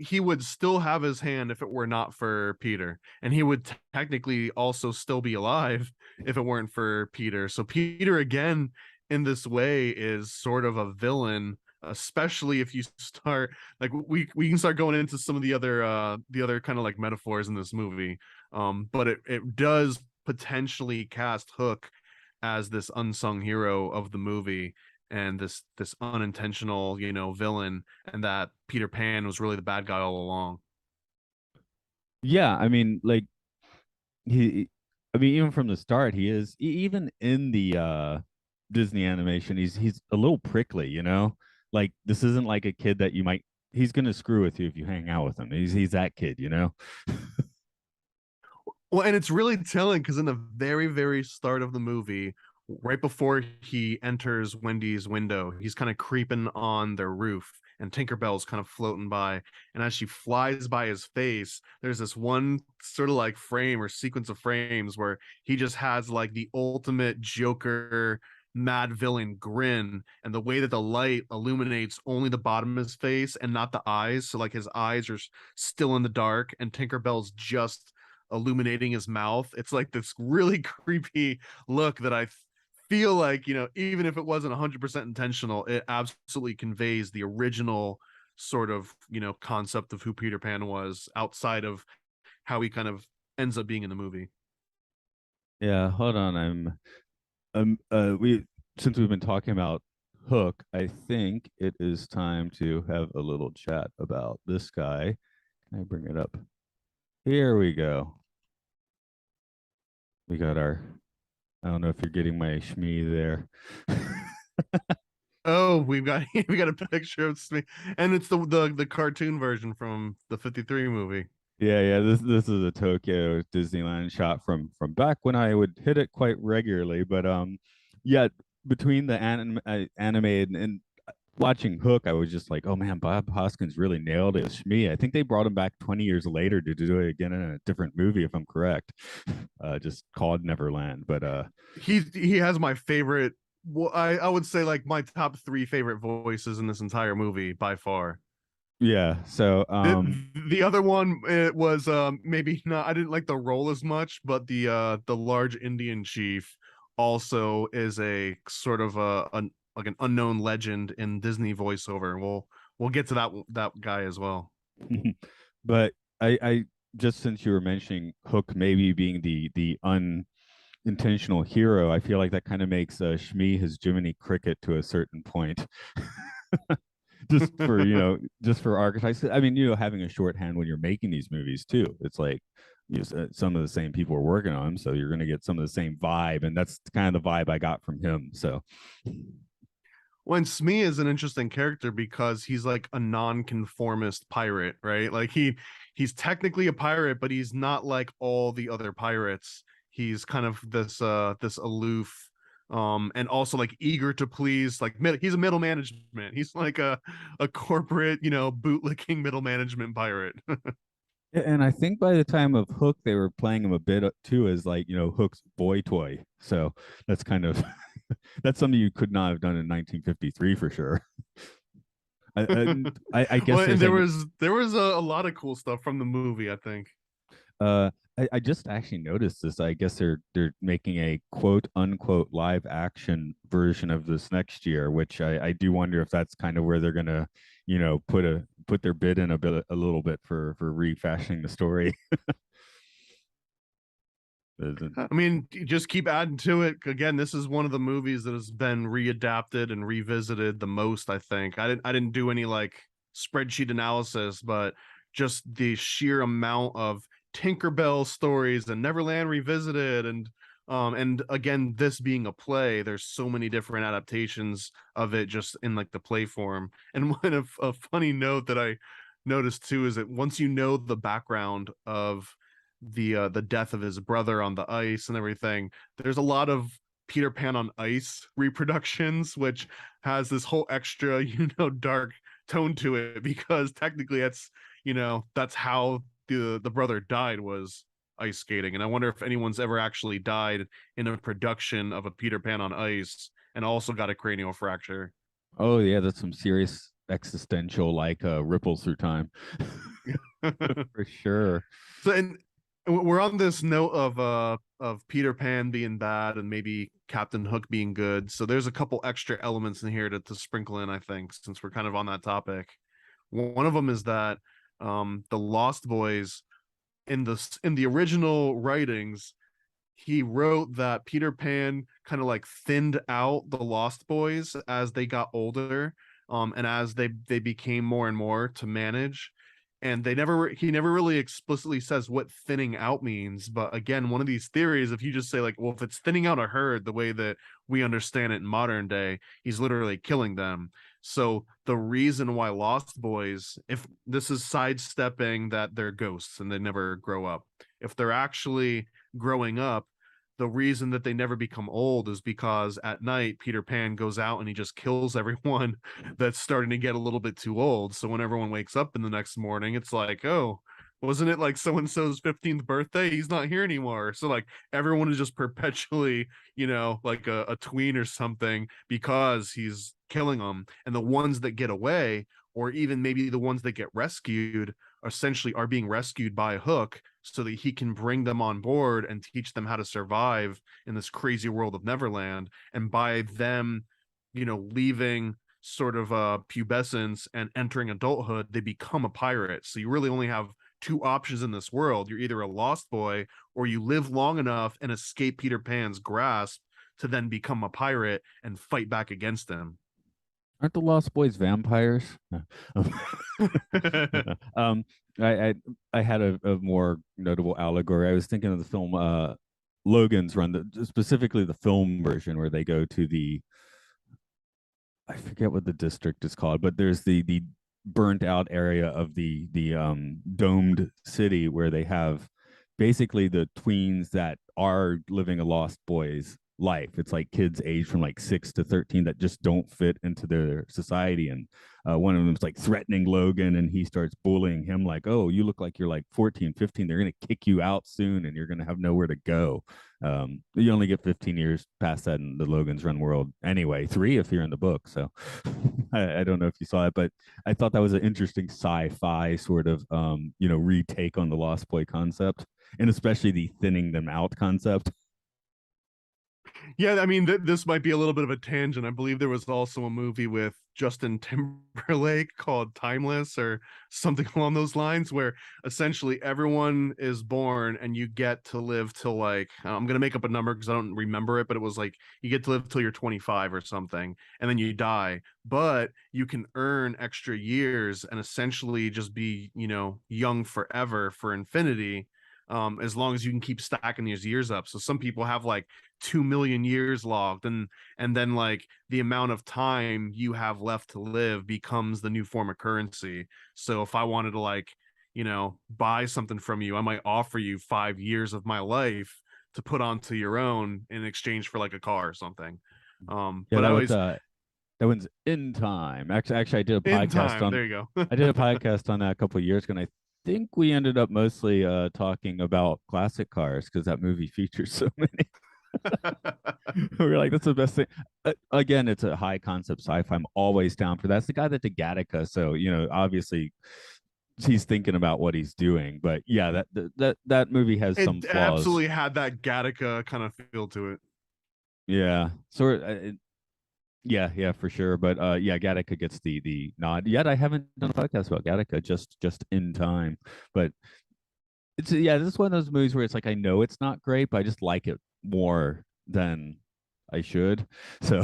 he would still have his hand if it were not for Peter, and he would technically also still be alive if it weren't for Peter. So Peter again in this way is sort of a villain, especially if you start like we can start going into some of the other kind of like metaphors in this movie. But it does potentially cast Hook as this unsung hero of the movie and this unintentional, you know, villain, and that Peter Pan was really the bad guy all along. Yeah, I mean, like he, I mean, even from the start, he is even in the Disney animation, he's a little prickly, you know. Like this isn't like a kid that you might he's gonna screw with you if you hang out with him. He's that kid, you know. Well, and it's really telling because in the very start of the movie, right before he enters Wendy's window, he's kind of creeping on their roof, and Tinkerbell's kind of floating by. And as she flies by his face, there's this one sort of like frame or sequence of frames where he just has like the ultimate Joker mad villain grin, and the way that the light illuminates only the bottom of his face and not the eyes, so like his eyes are still in the dark and Tinkerbell's just illuminating his mouth. It's like this really creepy look that I feel like, you know, even if it wasn't 100% intentional, it absolutely conveys the original sort of, you know, concept of who Peter Pan was outside of how he kind of ends up being in the movie. Yeah, hold on. We since we've been talking about Hook, I think it is time to have a little chat about this guy. Can I bring it up? Here we go. We got our I don't know if you're getting my shmee there. Oh, we've got we got a picture of me, and it's the cartoon version from the 53 movie. Yeah. This is a Tokyo Disneyland shot from back when I would hit it quite regularly. But yeah, between the animated and watching Hook, I was just like, oh man, Bob Hoskins really nailed it. Shmi, I think they brought him back 20 years later to do it again in a different movie, if I'm correct. Just called Neverland. But He has my favorite. Well, I would say like my top three favorite voices in this entire movie by far. yeah, so The other one, it was maybe not, I didn't like the role as much, but the large Indian chief also is a sort of like an unknown legend in Disney voiceover. We'll get to that guy as well. but I just since you were mentioning Hook maybe being the unintentional hero, I feel like that kind of makes Shmi his Jiminy Cricket to a certain point. Just for just for archetypes. I mean, having a shorthand when you're making these movies too. It's like some of the same people are working on them, so you're going to get some of the same vibe, and that's kind of the vibe I got from him. So When Smee is an interesting character because he's like a non-conformist pirate, right? Like he's technically a pirate, but he's not like all the other pirates. He's kind of this aloof, and also like eager to please. Like he's a middle management. He's like a corporate, you know, bootlicking middle management pirate. and I think by the time of Hook, they were playing him a bit too as like Hook's boy toy. So that's kind of that's something you could not have done in 1953 for sure. I guess Well, they're and saying there was a lot of cool stuff from the movie, I think. I just actually noticed this. I guess they're making a quote unquote live action version of this next year, which I do wonder if that's kind of where they're gonna, put their bid in a little bit for refashioning the story. I mean, just keep adding to it. Again, this is one of the movies that has been readapted and revisited the most, I think. I didn't do any like spreadsheet analysis, but just the sheer amount of Tinkerbell stories and Neverland revisited and again this being a play, there's so many different adaptations of it just in like the play form. And one of a funny note that I noticed too is that once you know the background of the death of his brother on the ice and everything. There's a lot of Peter Pan on ice reproductions, which has this whole extra, dark tone to it, because technically that's how the brother died, was ice skating. And I wonder if anyone's ever actually died in a production of a Peter Pan on ice and also got a cranial fracture. Oh yeah, that's some serious existential like ripples through time. For sure. So, and we're on this note of Peter Pan being bad and maybe Captain Hook being good. So there's a couple extra elements in here to sprinkle in, I think, since we're kind of on that topic. One of them is that the Lost Boys, in the original writings, he wrote that Peter Pan kind of like thinned out the Lost Boys as they got older, and as they became more and more to manage. And he never really explicitly says what thinning out means. But again, one of these theories, if you just say like, well, if it's thinning out a herd the way that we understand it in modern day, he's literally killing them. So the reason why Lost Boys, if this is sidestepping that they're ghosts and they never grow up, if they're actually growing up, the reason that they never become old is because at night Peter Pan goes out and he just kills everyone that's starting to get a little bit too old. So when everyone wakes up in the next morning, it's like, oh, wasn't it like so and so's 15th birthday? He's not here anymore. So like everyone is just perpetually, like a tween or something, because he's killing them. And the ones that get away, or even maybe the ones that get rescued, essentially are being rescued by Hook so that he can bring them on board and teach them how to survive in this crazy world of Neverland. And by them, leaving sort of pubescence and entering adulthood, they become a pirate. So you really only have two options in this world. You're either a lost boy, or you live long enough and escape Peter Pan's grasp to then become a pirate and fight back against him. Aren't the Lost Boys vampires? um, I, I I had a more notable allegory. I was thinking of the film Logan's Run, specifically the film version where they go to the, I forget what the district is called, but there's the burnt out area of the domed city where they have basically the tweens that are living a Lost Boys life. It's like kids aged from like 6 to 13 that just don't fit into their society. And one of them's like threatening Logan, and he starts bullying him like, oh, you look like you're like 14, 15. They're going to kick you out soon and you're going to have nowhere to go. You only get 15 years past that in the Logan's Run world anyway, 3 if you're in the book. So I don't know if you saw it, but I thought that was an interesting sci-fi sort of retake on the Lost Boy concept, and especially the thinning them out concept. Yeah, I mean, this might be a little bit of a tangent. I believe there was also a movie with Justin Timberlake called Timeless or something along those lines, where essentially everyone is born and you get to live till like, I'm going to make up a number because I don't remember it, but it was like you get to live till you're 25 or something, and then you die. But you can earn extra years and essentially just be, young forever for infinity, as long as you can keep stacking these years up. So some people have like 2 million years logged, and then like the amount of time you have left to live becomes the new form of currency. So if I wanted to like, buy something from you, I might offer you 5 years of my life to put onto your own in exchange for like a car or something. Yeah, But I that was always that one's In Time. Actually, I did a in podcast time. on There you go. I did a podcast on that a couple of years ago, and I think we ended up mostly talking about classic cars because that movie features so many. We were like, that's the best thing. Again, it's a high concept sci-fi. I'm always down for that. It's the guy that did Gattaca, so obviously he's thinking about what he's doing. But yeah, that movie has some It flaws. absolutely had that Gattaca kind of feel to it. Yeah, yeah, for sure. But yeah, Gattaca gets the nod. Yet I haven't done a podcast about Gattaca, just In Time. But this is one of those movies where it's like I know it's not great, but I just like it more than I should. So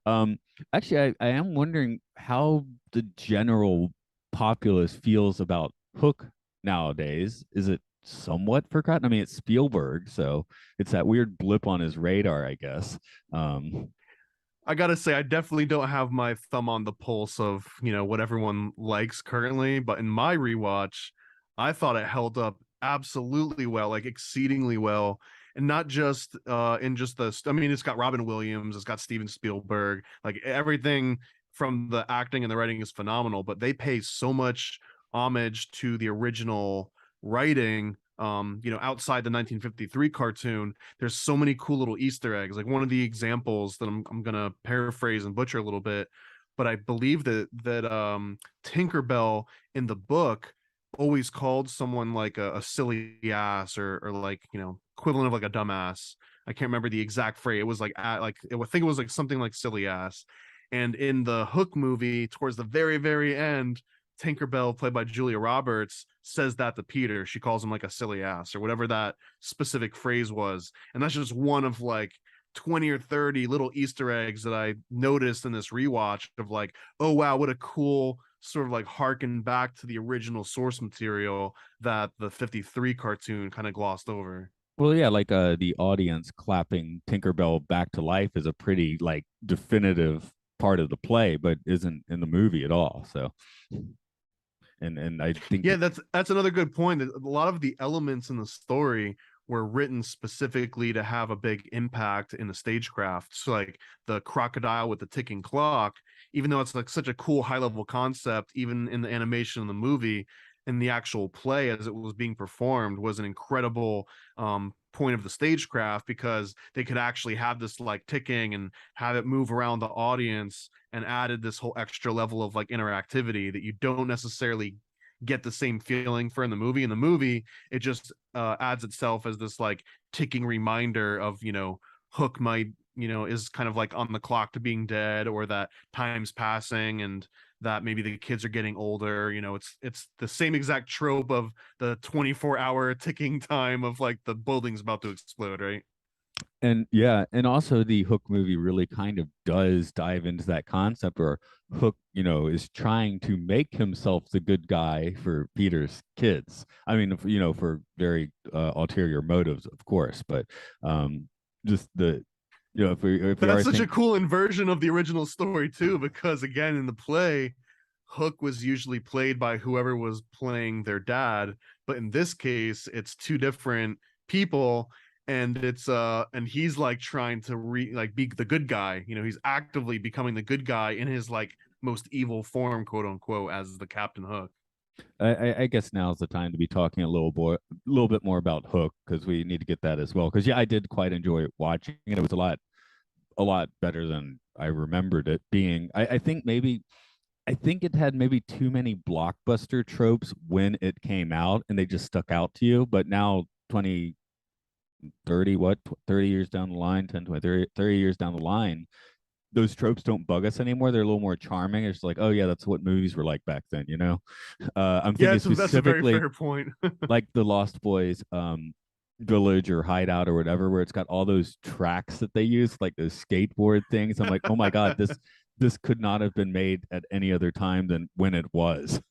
um actually I am wondering how the general populace feels about Hook nowadays. Is it somewhat forgotten? I mean, it's Spielberg, so it's that weird blip on his radar, I guess. I gotta say, I definitely don't have my thumb on the pulse of, what everyone likes currently, but in my rewatch, I thought it held up absolutely well, like exceedingly well. And not just in just the, I mean, it's got Robin Williams, it's got Steven Spielberg, like everything from the acting and the writing is phenomenal, but they pay so much homage to the original writing. Outside the 1953 cartoon, there's so many cool little Easter eggs. Like one of the examples that I'm gonna paraphrase and butcher a little bit, but I believe that Tinkerbell in the book always called someone like a silly ass, or like, equivalent of like a dumbass. I can't remember the exact phrase. It was like I think it was like something like silly ass. And in the Hook movie, towards the very, very end, Tinkerbell, played by Julia Roberts, says that to Peter. She calls him like a silly ass or whatever that specific phrase was. And that's just one of like 20 or 30 little Easter eggs that I noticed in this rewatch of like, oh wow, what a cool sort of like harken back to the original source material that the 53 cartoon kind of glossed over. Well, yeah, like the audience clapping Tinkerbell back to life is a pretty like definitive part of the play, but isn't in the movie at all. So, and I think Yeah, that's another good point. A lot of the elements in the story were written specifically to have a big impact in the stagecraft. So like the crocodile with the ticking clock, even though it's like such a cool high level concept, even in the animation in the movie, in the actual play as it was being performed, was an incredible point of the stagecraft, because they could actually have this like ticking and have it move around the audience, and added this whole extra level of like interactivity that you don't necessarily get the same feeling for in the movie. In the movie, it just adds itself as this like ticking reminder of, Hook might, is kind of like on the clock to being dead, or that time's passing, and that maybe the kids are getting older. It's the same exact trope of the 24-hour ticking time of like the building's about to explode, right? and yeah, and also the Hook movie really kind of does dive into that concept where Hook, is trying to make himself the good guy for Peter's kids. I mean, for very ulterior motives, of course, but just the, if we That's are such a think cool inversion of the original story too, because again, in the play, Hook was usually played by whoever was playing their dad, but in this case, it's two different people, and and he's like trying to like be the good guy. He's actively becoming the good guy in his like most evil form, quote unquote, as the Captain Hook. I guess now's the time to be talking a little bit more about Hook because we need to get that as well. Because yeah, I did quite enjoy watching it. It was a lot better than I remembered it being. I think it had maybe too many blockbuster tropes when it came out, and they just stuck out to you. But now 20, 30, 30 years down the line, 10, 20, 30 years down the line, those tropes don't bug us anymore. They're a little more charming. It's like, oh yeah, that's what movies were like back then, you know? I'm Yeah, thinking that's a very specifically fair point. like the Lost Boys village or hideout or whatever, where it's got all those tracks that they use, like those skateboard things. I'm like, oh my God, this could not have been made at any other time than when it was.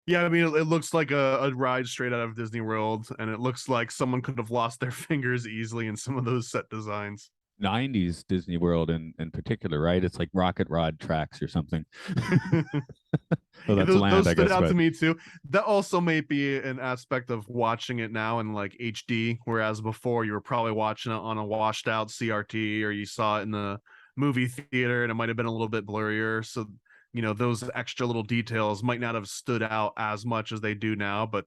Yeah, I mean, it looks like a ride straight out of Disney World, and it looks like someone could have lost their fingers easily in some of those set designs. 90s Disney World in particular, right? It's like Rocket Rod tracks or something. Oh, Yeah, that's land, those I stood guess, out to but me too. That also may be an aspect of watching it now in like HD, whereas before you were probably watching it on a washed out CRT, or you saw it in the movie theater and it might have been a little bit blurrier. So, those extra little details might not have stood out as much as they do now, but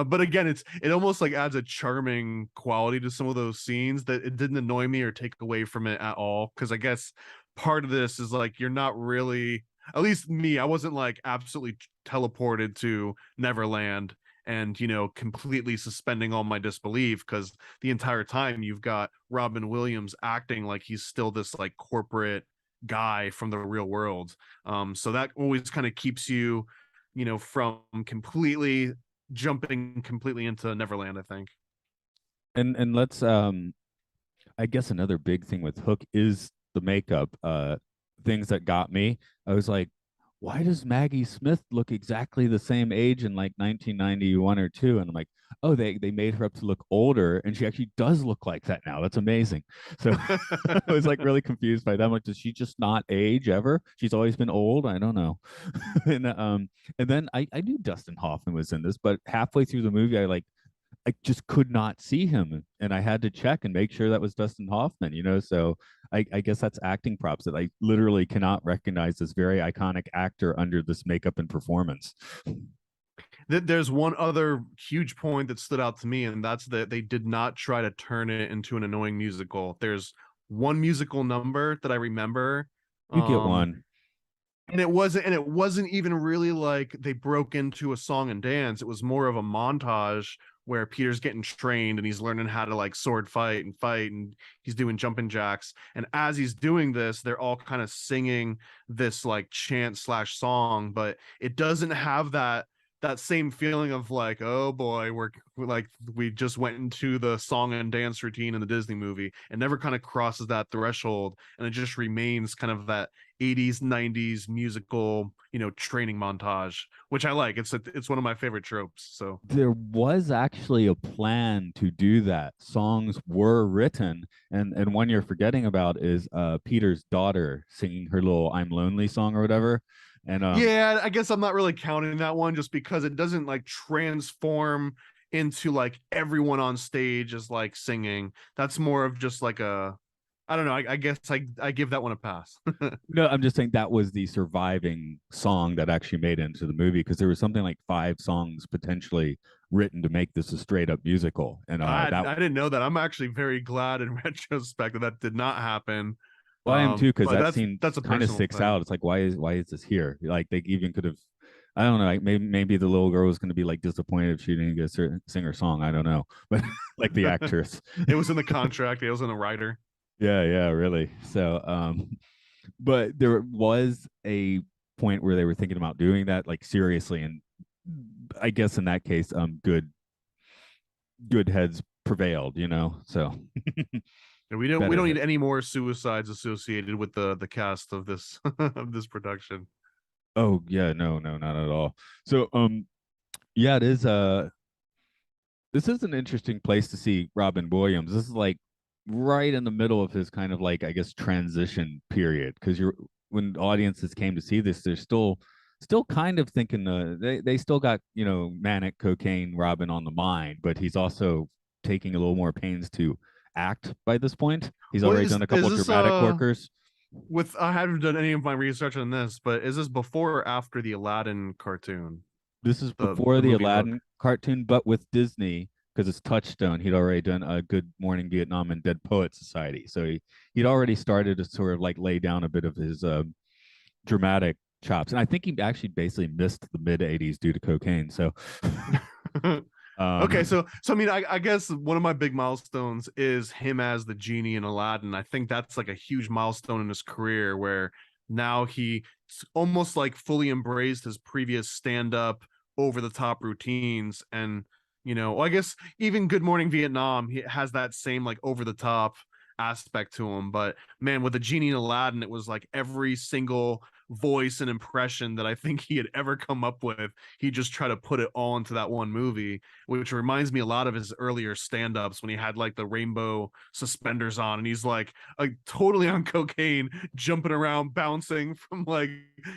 but again, it almost like adds a charming quality to some of those scenes that it didn't annoy me or take away from it at all. Because I guess part of this is like you're not really, at least me, I wasn't like absolutely teleported to Neverland and completely suspending all my disbelief, because the entire time you've got Robin Williams acting like he's still this like corporate guy from the real world. So that always kind of keeps you, from completely jumping completely into Neverland, I think. and let's I guess another big thing with Hook is the makeup. Things that got me. I was like, why does Maggie Smith look exactly the same age in like 1991 or two? And I'm like, oh, they made her up to look older, and she actually does look like that now. That's amazing. So I was like really confused by that. I'm like, does she just not age ever? She's always been old. I don't know. And then I knew Dustin Hoffman was in this, but halfway through the movie, I just could not see him, and I had to check and make sure that was Dustin Hoffman. So I guess that's acting props that I literally cannot recognize this very iconic actor under this makeup and performance. There's one other huge point that stood out to me, and that's that they did not try to turn it into an annoying musical. There's one musical number that I remember, You get um, one. and it wasn't even really like they broke into a song and dance. It was more of a montage where Peter's getting trained and he's learning how to like sword fight, and he's doing jumping jacks. And as he's doing this, they're all kind of singing this like chant slash song, but it doesn't have that same feeling of like, oh boy, we're like, we just went into the song and dance routine in the Disney movie. It never kind of crosses that threshold, and it just remains kind of that 80s 90s musical, training montage, which I like. It's one of my favorite tropes. So There was actually a plan to do that. Songs were written, and one you're forgetting about is Peter's daughter singing her little "I'm Lonely" song or whatever. And yeah, I guess I'm not really counting that one just because it doesn't like transform into like everyone on stage is like singing. That's more of just like a, I don't know. I guess I give that one a pass. no, I'm just saying that was the surviving song that actually made it into the movie, because there was something like 5 songs potentially written to make this a straight up musical, and I didn't know that. I'm actually very glad in retrospect that that did not happen. well, I am too, because But that that's scene that's a kind of personal sticks thing. out. It's like, why is this here? Like they even could have, I don't know, like maybe the little girl was going to be like disappointed if she didn't get to sing her song. I don't know, but like the actress. It was in the contract. It was in the writer. Yeah, really. So but there was a point where they were thinking about doing that like seriously, and I guess in that case good heads prevailed. So And we don't better need heads. any more suicides associated with the cast of this of this production. Oh yeah, no, not at all. So yeah, it is this is an interesting place to see Robin Williams. This is like right in the middle of his kind of like, I guess, transition period, because you're when audiences came to see this, they're still kind of thinking they still got, manic cocaine Robin on the mind, but he's also taking a little more pains to act by this point. He's Well, already is done a is couple this dramatic workers. with I haven't done any of my research on this, but is this before or after the Aladdin cartoon? This is The before the the movie Hook. Aladdin cartoon, but with Disney, because it's Touchstone. He'd already done a Good Morning Vietnam and Dead Poet Society, so he'd already started to sort of like lay down a bit of his dramatic chops. And I think he actually basically missed the mid '80s due to cocaine. So, Okay, um, so I mean, I guess one of my big milestones is him as the genie in Aladdin. I think that's like a huge milestone in his career where now he almost like fully embraced his previous stand-up over the top routines. And well, I guess even Good Morning Vietnam, he has that same like over the top aspect to him. But man, with the genie in Aladdin, it was like every single voice and impression that I think he had ever come up with, he just tried to put it all into that one movie, which reminds me a lot of his earlier stand-ups when he had like the rainbow suspenders on and he's like totally on cocaine, jumping around, bouncing from like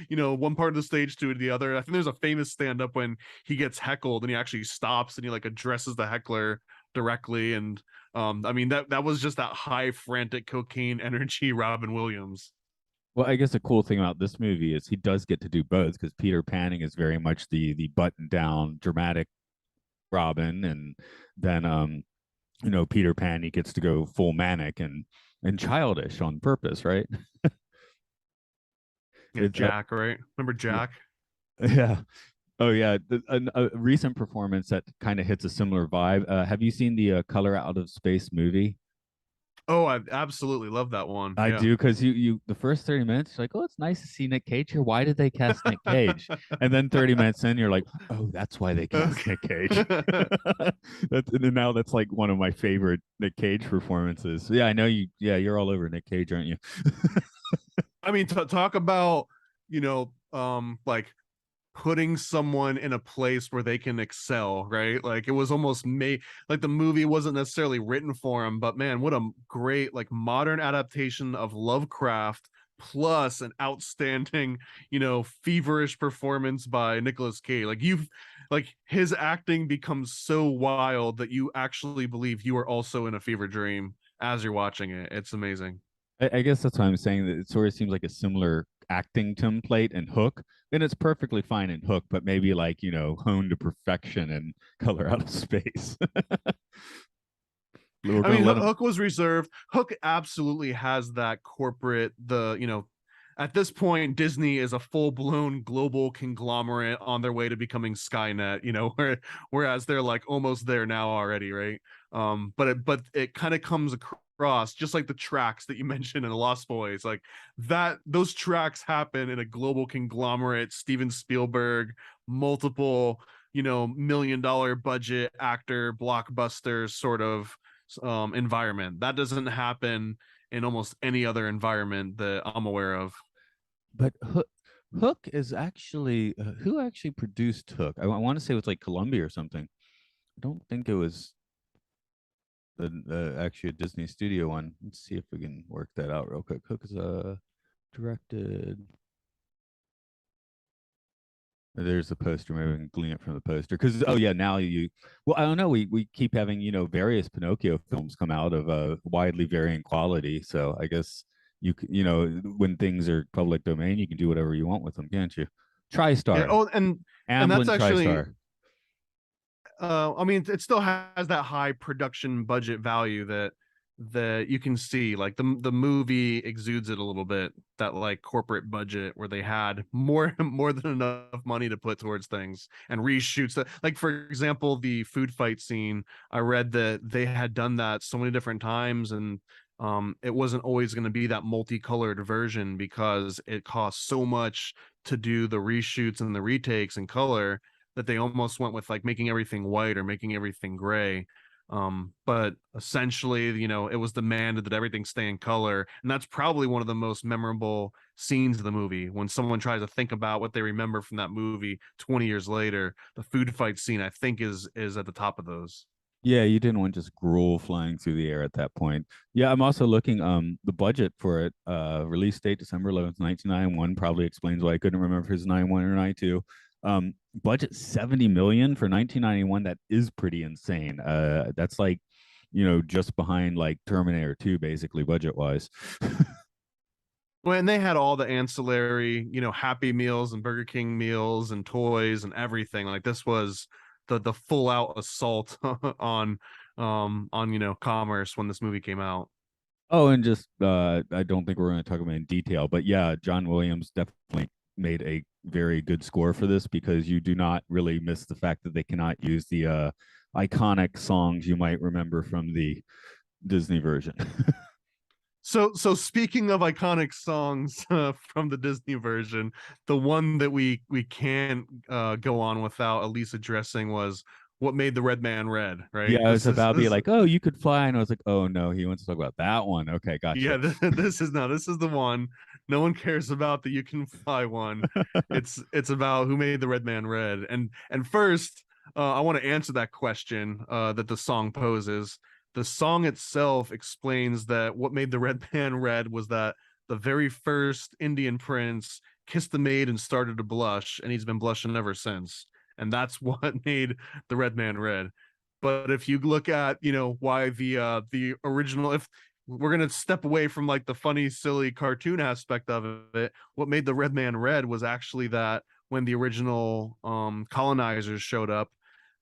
one part of the stage to the other. I think there's a famous stand-up when he gets heckled and he actually stops and he like addresses the heckler directly. And I mean that was just that high frantic cocaine energy Robin Williams. well, I guess the cool thing about this movie is he does get to do both, because Peter Panning is very much the button down dramatic Robin, and then Peter Pan, he gets to go full manic and childish on purpose, right? Yeah, It's Jack, right? Remember Jack? yeah. Oh yeah, a recent performance that kind of hits a similar vibe. Have you seen the Color Out of Space movie? Oh, I absolutely love that one. I Yeah. do, because you the first 30 minutes you're like, oh, it's nice to see Nick Cage here. Why did they cast Nick Cage? And then 30 minutes in, you're like, oh, that's why they cast Nick Cage. Okay. And now that's like one of my favorite Nick Cage performances. Yeah, I know you. Yeah, you're all over Nick Cage, aren't you? I mean, talk about, you know, like putting someone in a place where they can excel, right? Like it was almost made, like the movie wasn't necessarily written for him, but man, what a great like modern adaptation of Lovecraft plus an outstanding, feverish performance by Nicolas Cage. Like his acting becomes so wild that you actually believe you are also in a fever dream as you're watching it. It's amazing. I guess that's why I'm saying that it sort of seems like a similar acting template and Hook. And it's perfectly fine in Hook, but maybe like, honed to perfection and Color Out of Space. We're I going mean, to let him. Hook was reserved. Hook absolutely has that corporate, at this point, Disney is a full-blown global conglomerate on their way to becoming Skynet, whereas they're like almost there now already, right? But it kind of comes across just like the tracks that you mentioned in the Lost Boys, like that those tracks happen in a global conglomerate, Steven Spielberg, multiple, $1 million budget actor blockbuster sort of environment. That doesn't happen in almost any other environment that I'm aware of. But Hook is actually, who actually produced Hook? I want to say it was like Columbia or something. I don't think it was actually a Disney studio one. Let's see if we can work that out real quick. Hook is directed. There's the poster. Maybe we can glean it from the poster. Because now well, I don't know. We keep having various Pinocchio films come out of widely varying quality. So I guess when things are public domain, you can do whatever you want with them, can't you? Yeah. TriStar, Oh, and that's Amblin actually, TriStar. I mean, it still has that high production budget value that you can see. Like the movie exudes it a little bit, that like corporate budget where they had more than enough money to put towards things and reshoots that. Like for example, the food fight scene, I read that they had done that so many different times, and it wasn't always going to be that multicolored version because it cost so much to do the reshoots and the retakes in color that they almost went with like making everything white or making everything gray. But essentially, it was demanded that everything stay in color, and that's probably one of the most memorable scenes of the movie. When someone tries to think about what they remember from that movie 20 years later, the food fight scene I think is at the top of those. Yeah, you didn't want just gruel flying through the air at that point. Yeah, I'm also looking the budget for it, release date December 11th, 1991, probably explains why I couldn't remember if it's 91 or 92. Budget 70 million for 1991. That is pretty insane. That's like, just behind like Terminator 2 basically budget wise. When they had all the ancillary, Happy Meals and Burger King meals and toys and everything. Like this was the full out assault on commerce when this movie came out. Oh, and just I don't think we're going to talk about it in detail, but yeah, John Williams definitely made a very good score for this because you do not really miss the fact that they cannot use the iconic songs you might remember from the Disney version. So speaking of iconic songs from the Disney version, the one that we can't go on without at least addressing was "What Made the Red Man Red," right? Yeah, I was about to be like, oh, you could fly, and I was like, oh no, he wants to talk about that one. Okay, gotcha. Yeah, this is the one. No one cares about the "You Can Fly" one. It's about who made the Red Man Red. And first, I want to answer that question that the song poses. The song itself explains that what made the Red Man Red was that the very first Indian prince kissed the maid and started to blush, and he's been blushing ever since. And that's what made the Red Man Red. But if you look at, why the original, if we're gonna step away from like the funny, silly cartoon aspect of it, what made the Red Man Red was actually that when the original colonizers showed up,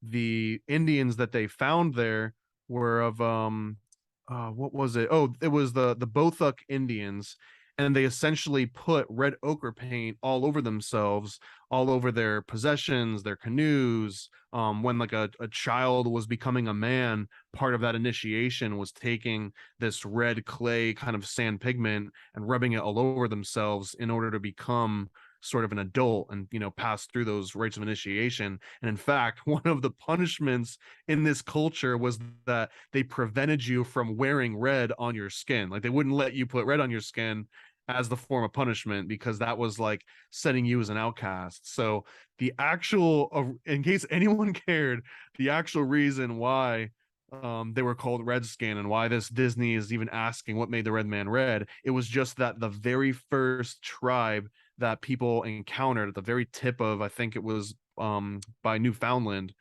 the Indians that they found there were of what was it? Oh, it was the Bothuk Indians, and they essentially put red ochre paint all over themselves, all over their possessions, their canoes. When like a child was becoming a man, part of that initiation was taking this red clay kind of sand pigment and rubbing it all over themselves in order to become sort of an adult and pass through those rites of initiation. And in fact, one of the punishments in this culture was that they prevented you from wearing red on your skin. Like they wouldn't let you put red on your skin, as the form of punishment, because that was like setting you as an outcast. So the actual, in case anyone cared, the actual reason why they were called Redskin and why this Disney is even asking what made the red man red, it was just that the very first tribe that people encountered at the very tip of, I think it was by Newfoundland,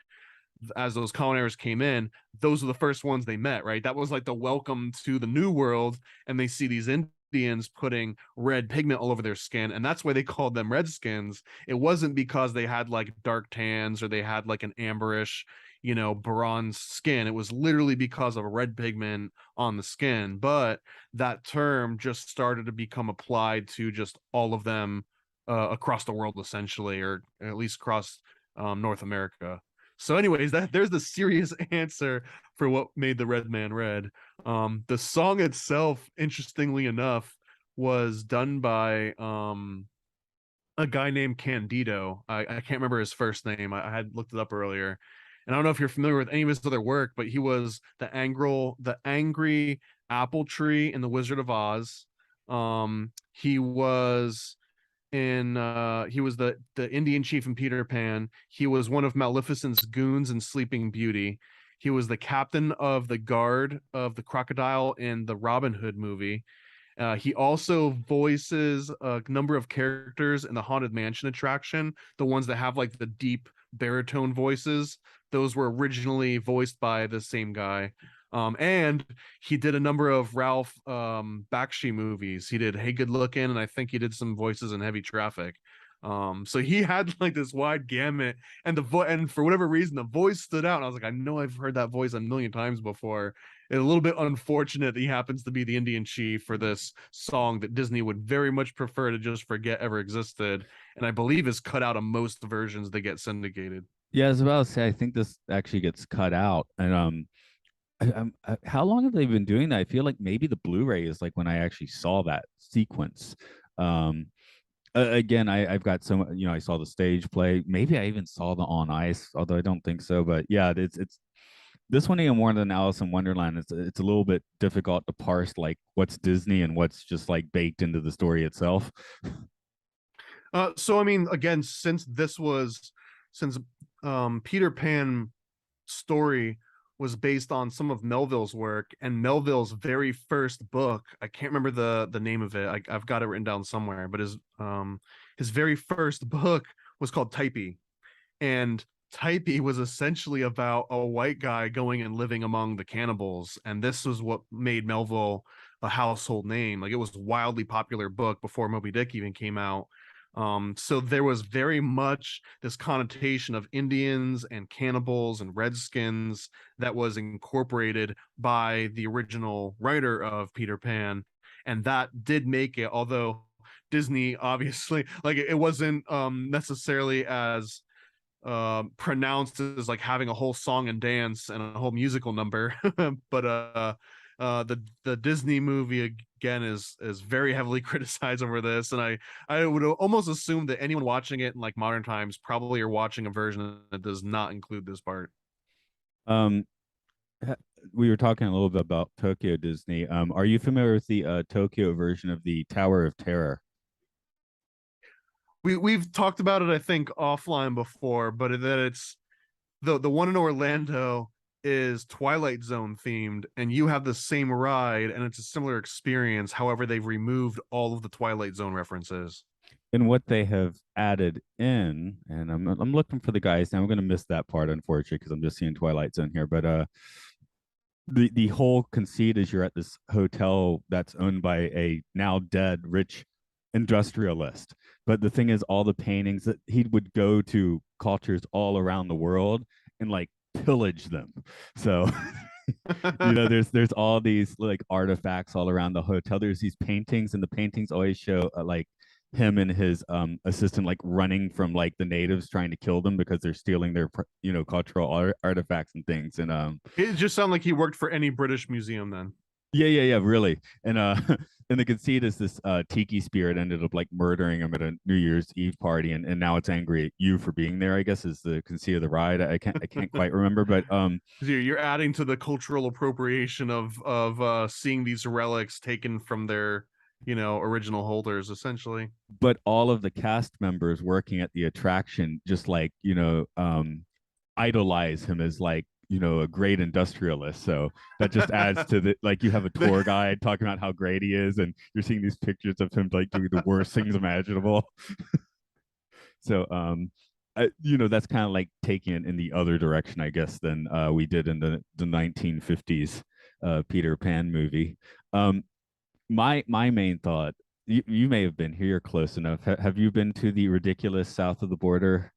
as those colonizers came in, those were the first ones they met, right? That was like the welcome to the new world, and they see these Indians putting red pigment all over their skin, and that's why they called them Redskins. It wasn't because they had like dark tans or they had like an amberish, bronze skin. It was literally because of red pigment on the skin. But that term just started to become applied to just all of them across the world, essentially, or at least across North America. So, anyways, there's the serious answer for what made the red man red. The song itself, interestingly enough, was done by a guy named Candido. I can't remember his first name. I had looked it up earlier. And I don't know if you're familiar with any of his other work, but he was the angry apple tree in The Wizard of Oz. He was the Indian chief in Peter Pan. He was one of Maleficent's goons in Sleeping Beauty. He was the captain of the guard of the crocodile in the Robin Hood movie. He also voices a number of characters in the Haunted Mansion attraction, the ones that have like the deep baritone voices. Those were originally voiced by the same guy. And he did a number of Ralph Bakshi movies. He did Hey Good Looking, and I think he did some voices in Heavy Traffic. So he had like this wide gamut, and and for whatever reason, the voice stood out. And I was like, I know I've heard that voice a million times before. It's a little bit unfortunate that he happens to be the Indian chief for this song that Disney would very much prefer to just forget ever existed, and I believe is cut out of most versions that get syndicated. Yeah, I was about to say, I think this actually gets cut out. And how long have they been doing that? I feel like maybe the Blu-ray is like when I actually saw that sequence. Um, Again, I've got so I saw the stage play. Maybe I even saw the On Ice, although I don't think so. But yeah, it's this one even more than Alice in Wonderland. It's a little bit difficult to parse like what's Disney and what's just like baked into the story itself. So I mean, again, since Peter Pan story was based on some of Melville's work, and Melville's very first book, I can't remember the name of it. I've got it written down somewhere, but his very first book was called Typee, and Typee was essentially about a white guy going and living among the cannibals, and this was what made Melville a household name. Like, it was a wildly popular book before Moby Dick even came out. So there was very much this connotation of Indians and cannibals and redskins that was incorporated by the original writer of Peter Pan, and that did make it, although Disney obviously, like, it wasn't necessarily as pronounced as like having a whole song and dance and a whole musical number. But the Disney movie again is very heavily criticized over this, and I would almost assume that anyone watching it in like modern times probably are watching a version that does not include this part. Um, we were talking a little bit about Tokyo Disney. Are you familiar with the Tokyo version of the Tower of Terror? We've talked about it, I think, offline before, but that it's the one in Orlando is Twilight Zone themed, and you have the same ride, and it's a similar experience. However, they've removed all of the Twilight Zone references. And what they have added in, and I'm looking for the guys now. I'm going to miss that part, unfortunately, because I'm just seeing Twilight Zone here. But the whole conceit is you're at this hotel that's owned by a now dead rich industrialist. But the thing is, all the paintings that he would go to cultures all around the world and like pillage them. So there's all these like artifacts all around the hotel. There's these paintings, and the paintings always show like him and his assistant like running from like the natives trying to kill them because they're stealing their cultural artifacts and things. And It just sounded like he worked for any British museum then. yeah, really. And and the conceit is this tiki spirit ended up like murdering him at a New Year's Eve party, and now it's angry at you for being there, I guess, is the conceit of the ride. I can't quite remember, but You're adding to the cultural appropriation of seeing these relics taken from their original holders essentially. But all of the cast members working at the attraction just like idolize him as like a great industrialist. So that just adds to the like you have a tour guide talking about how great he is, and you're seeing these pictures of him like doing the worst things imaginable. So that's kind of like taking it in the other direction, I guess, than we did in the 1950s Peter Pan movie. Um, my main thought. You may have been here close enough. Have you been to the ridiculous south of the border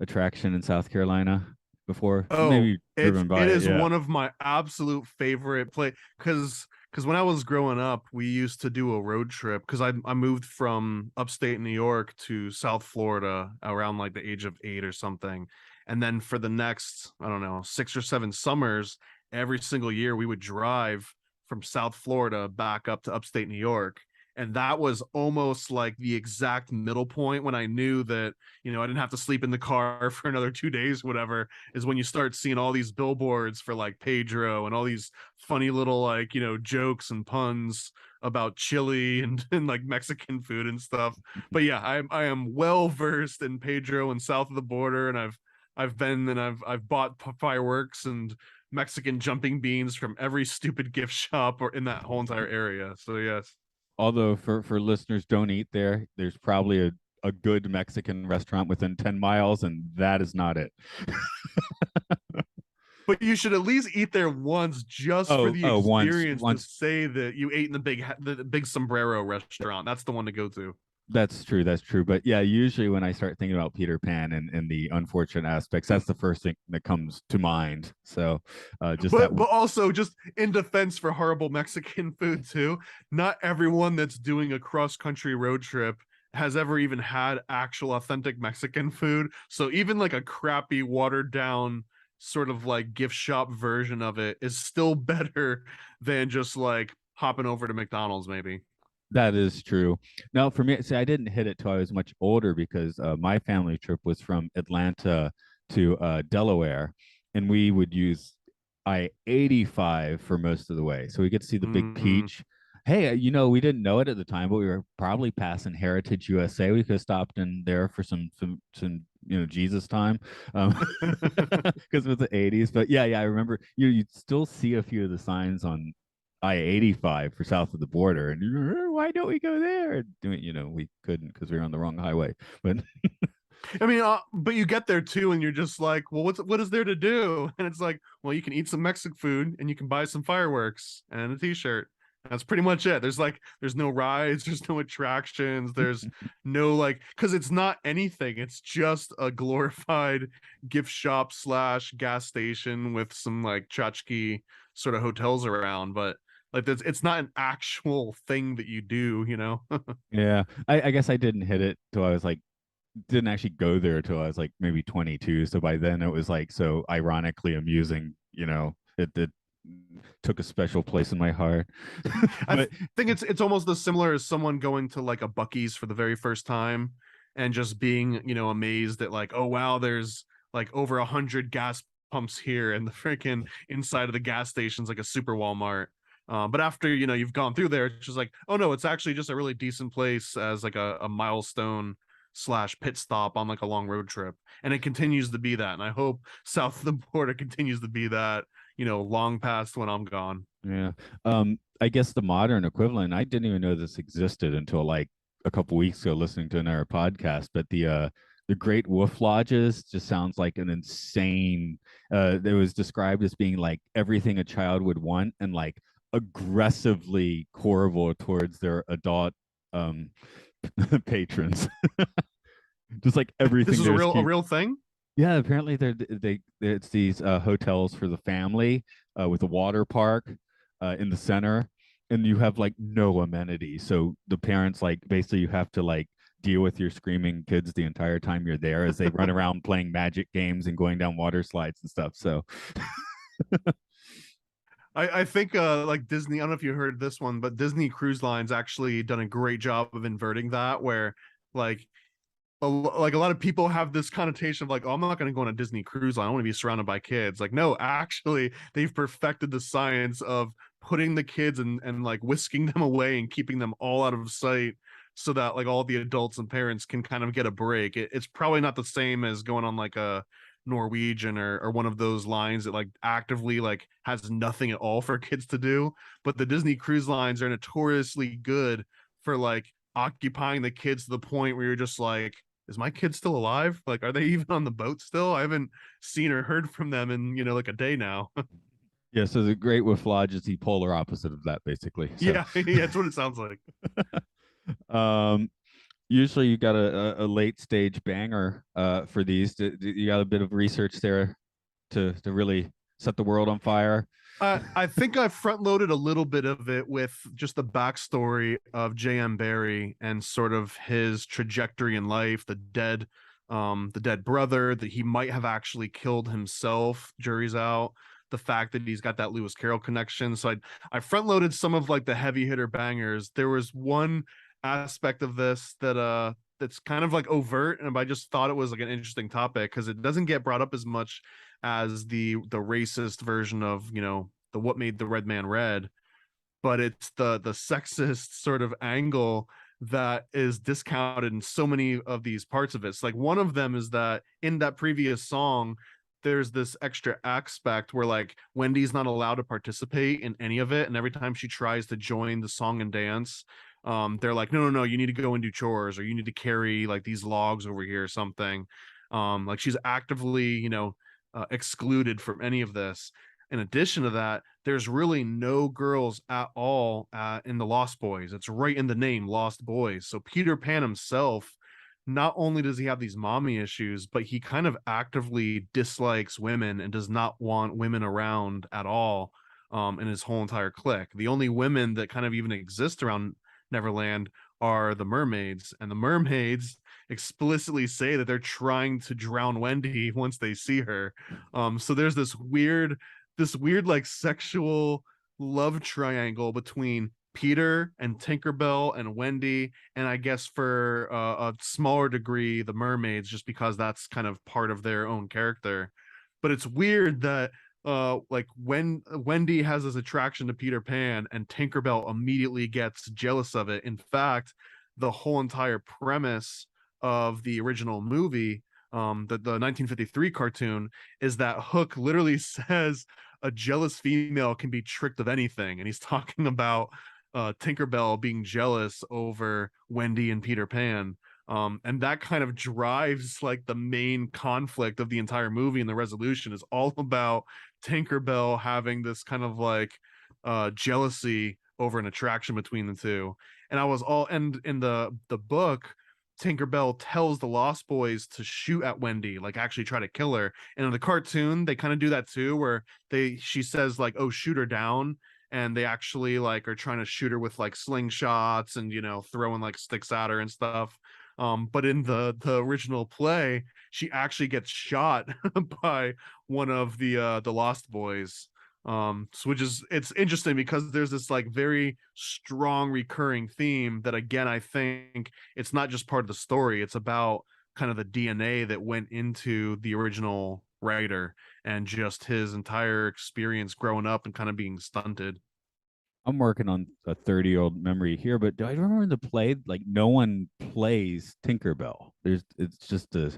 attraction in South Carolina before? Oh, Maybe it's driven it by it. is Yeah. one of my absolute favorite play because when I was growing up, we used to do a road trip because I moved from upstate New York to South Florida around like the age of 8 or something. And then for the next, I don't know, 6 or 7 summers, every single year we would drive from South Florida back up to upstate New York. And that was almost like the exact middle point when I knew that, I didn't have to sleep in the car for another 2 days, whatever, is when you start seeing all these billboards for like Pedro and all these funny little like, jokes and puns about chili and like Mexican food and stuff. But yeah, I am well versed in Pedro and south of the border, and I've been and I've bought fireworks and Mexican jumping beans from every stupid gift shop or in that whole entire area. So yes. Although for listeners, don't eat there. There's probably a good Mexican restaurant within 10 miles, and that is not it. But you should at least eat there once just for the Once, experience to once. say that you ate in the big sombrero restaurant. That's the one to go to. That's true. That's true. But yeah, usually when I start thinking about Peter Pan and the unfortunate aspects, that's the first thing that comes to mind. So just that. But also just in defense for horrible Mexican food too, not everyone that's doing a cross-country road trip has ever even had actual authentic Mexican food. So even like a crappy watered down sort of like gift shop version of it is still better than just like hopping over to McDonald's maybe. That is true. Now, for me, see, I didn't hit it till I was much older because my family trip was from Atlanta to Delaware, and we would use I-85 for most of the way. So we get to see the big Mm-hmm. peach. Hey, we didn't know it at the time, but we were probably passing Heritage USA. We could have stopped in there for some Jesus time, because it was the 80s. But yeah, I remember you'd still see a few of the signs on I-85 for south of the border, and why don't we go there? We couldn't because we were on the wrong highway. But I mean, but you get there too, and you're just like, well, what is there to do? And it's like, well, you can eat some Mexican food, and you can buy some fireworks and a T-shirt. That's pretty much it. There's no rides, there's no attractions, there's no like, because it's not anything. It's just a glorified gift shop slash gas station with some like tchotchke sort of hotels around, but like it's not an actual thing that you do. yeah, I guess I didn't hit it till I was like didn't actually go there till I was like maybe 22. So by then it was like so ironically amusing. It took a special place in my heart. I But think it's almost as similar as someone going to like a Bucky's for the very first time and just being, amazed at like, oh wow, there's like over 100 gas pumps here, and the freaking inside of the gas station's like a super Walmart. But after you've gone through there, it's just like, oh no, it's actually just a really decent place as like a milestone slash pit stop on like a long road trip, and it continues to be that. And I hope south of the border continues to be that, long past when I'm gone. yeah, I guess the modern equivalent. I didn't even know this existed until like a couple weeks ago, listening to another podcast. But the Great Wolf Lodges just sounds like an insane. It was described as being like everything a child would want, and like aggressively horrible towards their adult um patrons. Just like This everything is a there's real a cute. real thing. Yeah, apparently it's these hotels for the family with a water park in the center, and you have like no amenities. So the parents like basically you have to like deal with your screaming kids the entire time you're there as they run around playing magic games and going down water slides and stuff. So I think like Disney, I don't know if you heard this one, but Disney Cruise Lines actually done a great job of inverting that, where like like a lot of people have this connotation of like, oh, I'm not going to go on a Disney cruise line. I want to be surrounded by kids. Like, no, actually, they've perfected the science of putting the kids and like whisking them away and keeping them all out of sight so that like all the adults and parents can kind of get a break. It's probably not the same as going on like a Norwegian or one of those lines that like actively like has nothing at all for kids to do. But the Disney cruise lines are notoriously good for like occupying the kids to the point where you're just like, is my kid still alive? Like, are they even on the boat still? I haven't seen or heard from them in, like a day now. Yeah, so the Great Wolf Lodge is the polar opposite of that, basically. So, Yeah, yeah, that's what it sounds like. um, usually you got a late stage banger for these. You got a bit of research there to really set the world on fire. I think I front loaded a little bit of it with just the backstory of J.M. Barrie and sort of his trajectory in life, the dead brother that he might have actually killed himself. Jury's out. The fact that he's got that Lewis Carroll connection. So I front loaded some of like the heavy hitter bangers. There was one aspect of this that's kind of like overt, and I just thought it was like an interesting topic because it doesn't get brought up as much as the racist version of the what made the red man red, but it's the sexist sort of angle that is discounted in so many of these parts of it. It's like one of them is that in that previous song there's this extra aspect where like Wendy's not allowed to participate in any of it, and every time she tries to join the song and dance, they're like, no, you need to go and do chores, or you need to carry like these logs over here or something. Like she's actively excluded from any of this. In addition to that, there's really no girls at all in the Lost Boys. It's right in the name, Lost Boys. So Peter Pan himself, not only does he have these mommy issues, but he kind of actively dislikes women and does not want women around at all, in his whole entire clique. The only women that kind of even exist around Neverland are the mermaids, and the mermaids explicitly say that they're trying to drown Wendy once they see her. So there's this weird like sexual love triangle between Peter and Tinkerbell and Wendy, and I guess for a smaller degree the mermaids, just because that's kind of part of their own character. But it's weird that like when Wendy has this attraction to Peter Pan and Tinkerbell immediately gets jealous of it. In fact, the whole entire premise of the original movie, the 1953 cartoon, is that Hook literally says a jealous female can be tricked of anything, and he's talking about Tinkerbell being jealous over Wendy and Peter Pan. And that kind of drives like the main conflict of the entire movie, and the resolution is all about Tinkerbell having this kind of like jealousy over an attraction between the two. And in the book, Tinkerbell tells the Lost Boys to shoot at Wendy, like actually try to kill her. And in the cartoon, they kind of do that too, where she says like, "Oh, shoot her down," and they actually like are trying to shoot her with like slingshots and throwing like sticks at her and stuff. But in the original play, she actually gets shot by one of the Lost Boys. So which is, it's interesting because there's this like very strong recurring theme that, again, I think it's not just part of the story, it's about kind of the DNA that went into the original writer and just his entire experience growing up and kind of being stunted. I'm working on a 30-year-old memory here, but do I remember the play? Like no one plays Tinkerbell. It's just a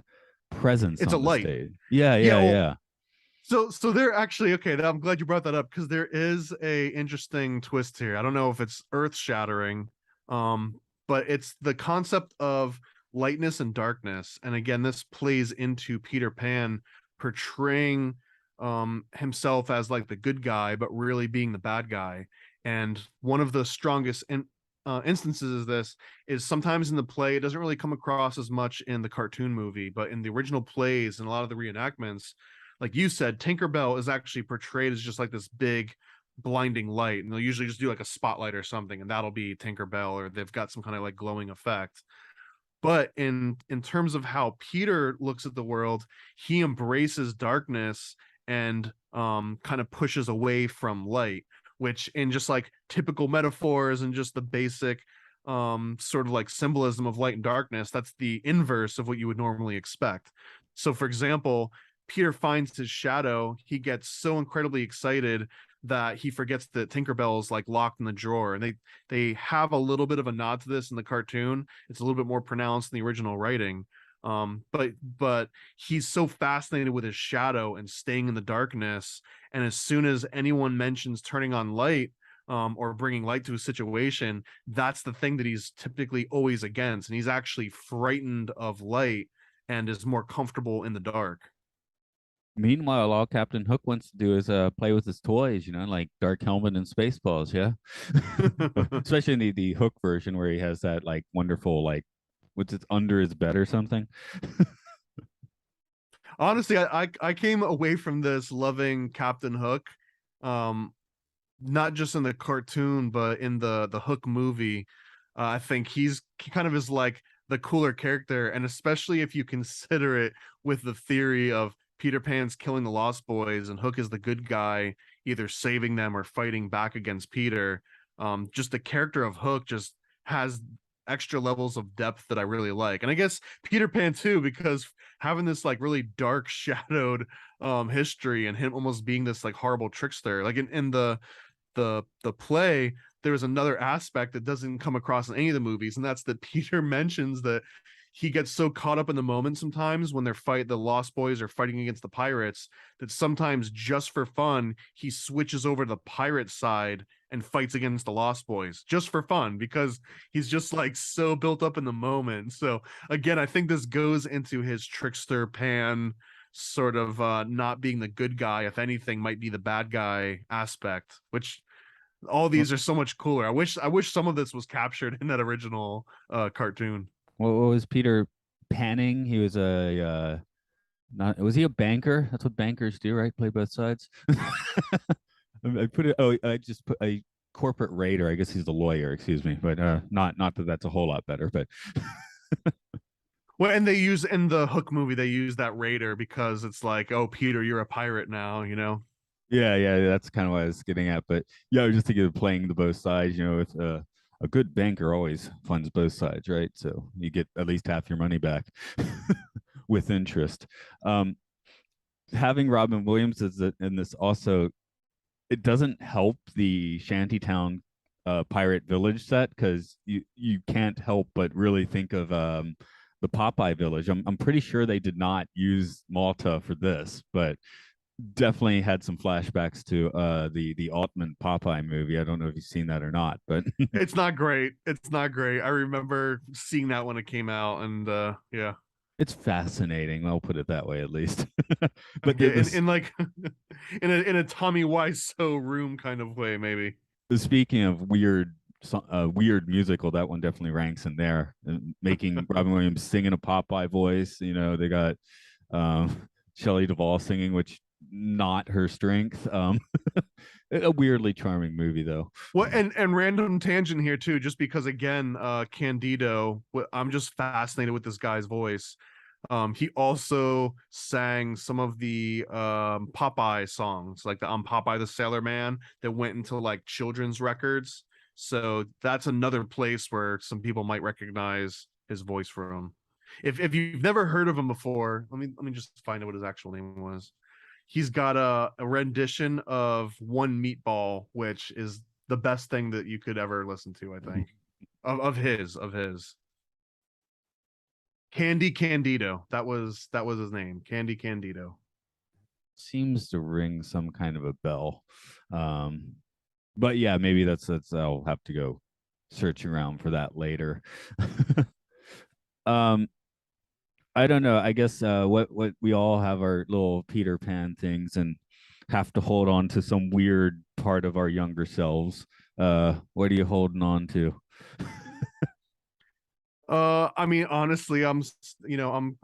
presence It's a on the light. stage. Yeah, Yeah, yeah, well, yeah. so they're actually okay. I'm glad you brought that up because there is a interesting twist here. I don't know if it's earth shattering, but it's the concept of lightness and darkness. And again, this plays into Peter Pan portraying himself as like the good guy, but really being the bad guy. And one of the strongest instances of this is sometimes in the play, it doesn't really come across as much in the cartoon movie, but in the original plays and a lot of the reenactments, like you said, Tinkerbell is actually portrayed as just like this big blinding light, and they'll usually just do like a spotlight or something, and that'll be Tinkerbell, or they've got some kind of like glowing effect. But in terms of how Peter looks at the world, he embraces darkness and kind of pushes away from light, which in just like typical metaphors and just the basic sort of like symbolism of light and darkness, that's the inverse of what you would normally expect. So for example, Peter finds his shadow, he gets so incredibly excited that he forgets that Tinkerbell's like locked in the drawer, and they have a little bit of a nod to this in the cartoon. It's a little bit more pronounced in the original writing. But he's so fascinated with his shadow and staying in the darkness, and as soon as anyone mentions turning on light, or bringing light to a situation, that's the thing that he's typically always against, and he's actually frightened of light and is more comfortable in the dark. Meanwhile, all Captain Hook wants to do is play with his toys, like Dark Helmet and Spaceballs, yeah. Especially in the Hook version where he has that like wonderful like what's it under his bed or something. Honestly, I came away from this loving Captain Hook, um, not just in the cartoon, but in the Hook movie. I think he kind of is like the cooler character, and especially if you consider it with the theory of Peter Pan's killing the Lost Boys and Hook is the good guy, either saving them or fighting back against Peter. Just the character of Hook just has extra levels of depth that I really like. And I guess Peter Pan too, because having this like really dark shadowed history and him almost being this like horrible trickster. Like in the play, there was another aspect that doesn't come across in any of the movies, and that's that Peter mentions that he gets so caught up in the moment sometimes when the Lost Boys are fighting against the pirates, that sometimes just for fun he switches over to the pirate side and fights against the Lost Boys just for fun, because he's just like so built up in the moment. So again, I think this goes into his trickster Pan sort of not being the good guy, if anything might be the bad guy aspect, which all these are so much cooler. I wish some of this was captured in that original cartoon. What was Peter Panning? He was a not was he a banker? That's what bankers do, right? Play both sides. I put it. Oh, I just put a corporate raider. I guess he's the lawyer. Excuse me, but not that that's a whole lot better. But Well, and they use in the Hook movie, they use that raider because it's like, oh, Peter, you're a pirate now, you know? yeah, that's kind of what I was getting at. But yeah, I was just thinking of playing the both sides. With a good banker always funds both sides, right? So you get at least half your money back with interest. Um, Having Robin Williams in this also, it doesn't help the Shantytown pirate village set, because you can't help but really think of the Popeye village. I'm pretty sure they did not use Malta for this, but definitely had some flashbacks to the Altman Popeye movie. I don't know if you've seen that or not, but It's not great. It's not great. I remember seeing that when it came out, and yeah. it's fascinating. I'll put it that way, at least. But Yeah, in like in a Tommy Wiseau room kind of way, maybe. speaking of weird musical, that one definitely ranks in there. And making Robin Williams singing a Popeye voice. They got Shelley Duvall singing, which not her strength. A weirdly charming movie, though. Well, and random tangent here too, just because again, Candido, I'm just fascinated with this guy's voice. He also sang some of the Popeye songs, like the Popeye the Sailor Man, that went into like children's records. So that's another place where some people might recognize his voice from. If you've never heard of him before, let me just find out what his actual name was. He's got a rendition of One Meatball, which is the best thing that you could ever listen to, I think. Of his. Candy Candido. That was his name. Candy Candido. Seems to ring some kind of a bell. Um, but yeah, maybe that's I'll have to go search around for that later. um, I don't know. I guess what we all have our little Peter Pan things and have to hold on to some weird part of our younger selves. What are you holding on to? I mean, honestly, I'm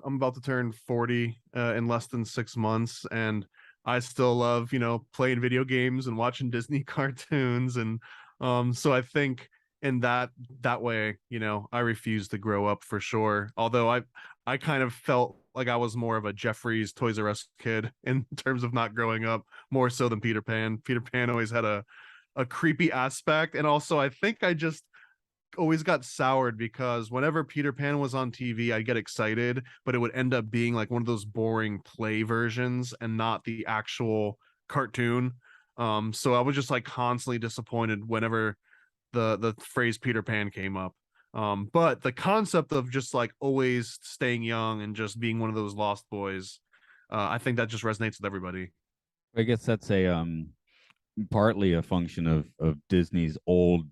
about to turn 40 in less than 6 months, and I still love, playing video games and watching Disney cartoons, and so I think in that way, I refuse to grow up for sure. Although I kind of felt like I was more of a Jeffrey's Toys R Us kid in terms of not growing up, more so than Peter Pan. Peter Pan always had a creepy aspect, and also I think I just always got soured because whenever Peter Pan was on TV, I'd get excited, but it would end up being like one of those boring play versions and not the actual cartoon. So I was just like constantly disappointed whenever the phrase Peter Pan came up. But the concept of just like always staying young and just being one of those lost boys, I think that just resonates with everybody. I guess that's a partly a function of Disney's old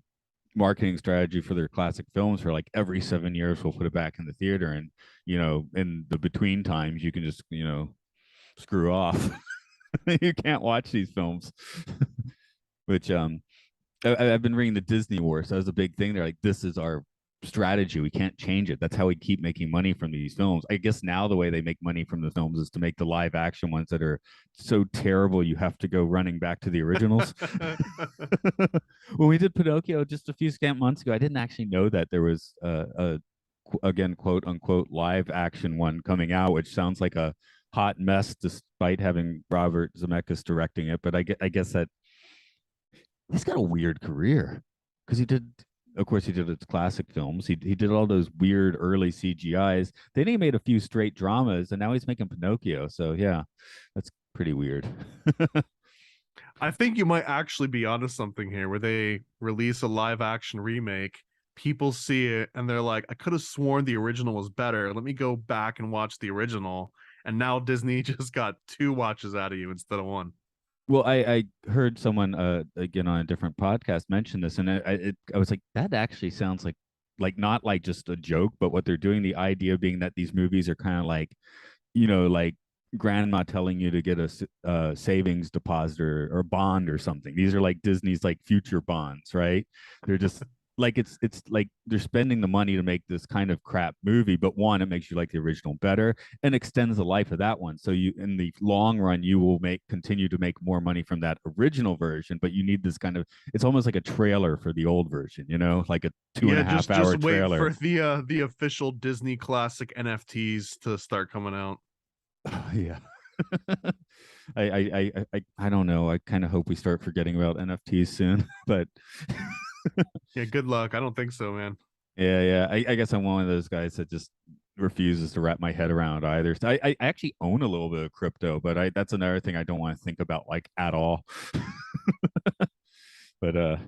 marketing strategy for their classic films. For like every 7 years, we'll put it back in the theater, and in the between times, you can just screw off. You can't watch these films, which I've been reading the Disney War, so that was a big thing. They're like, this is our strategy. We can't change it. That's how we keep making money from these films. I guess now the way they make money from the films is to make the live action ones that are so terrible you have to go running back to the originals. When we did Pinocchio just a few scant months ago, I didn't actually know that there was a again quote unquote live action one coming out, which sounds like a hot mess despite having Robert Zemeckis directing it. But I guess that he's got a weird career because of course, he did his classic films. He did all those weird early CGIs. Then he made a few straight dramas, and now he's making Pinocchio. So yeah, that's pretty weird. I think you might actually be onto something here, where they release a live action remake. People see it and they're like, I could have sworn the original was better. Let me go back and watch the original. And now Disney just got two watches out of you instead of one. Well, I heard someone again on a different podcast mention this, and I was like, that actually sounds like not like just a joke, but what they're doing. The idea being that these movies are kind of like, like grandma telling you to get a savings deposit or bond or something. These are like Disney's like future bonds, right? They're just like it's like they're spending the money to make this kind of crap movie, but one, it makes you like the original better and extends the life of that one. So you, in the long run, you will continue to make more money from that original version, but you need this kind of, it's almost like a trailer for the old version, like a two and Yeah, a half just hour wait trailer. for the official Disney classic NFTs to start coming out. Yeah. I don't know. I kind of hope we start forgetting about NFTs soon, but Yeah, good luck. I don't think so, man. yeah. I guess I'm one of those guys that just refuses to wrap my head around either. So I actually own a little bit of crypto, but that's another thing I don't want to think about like at all. But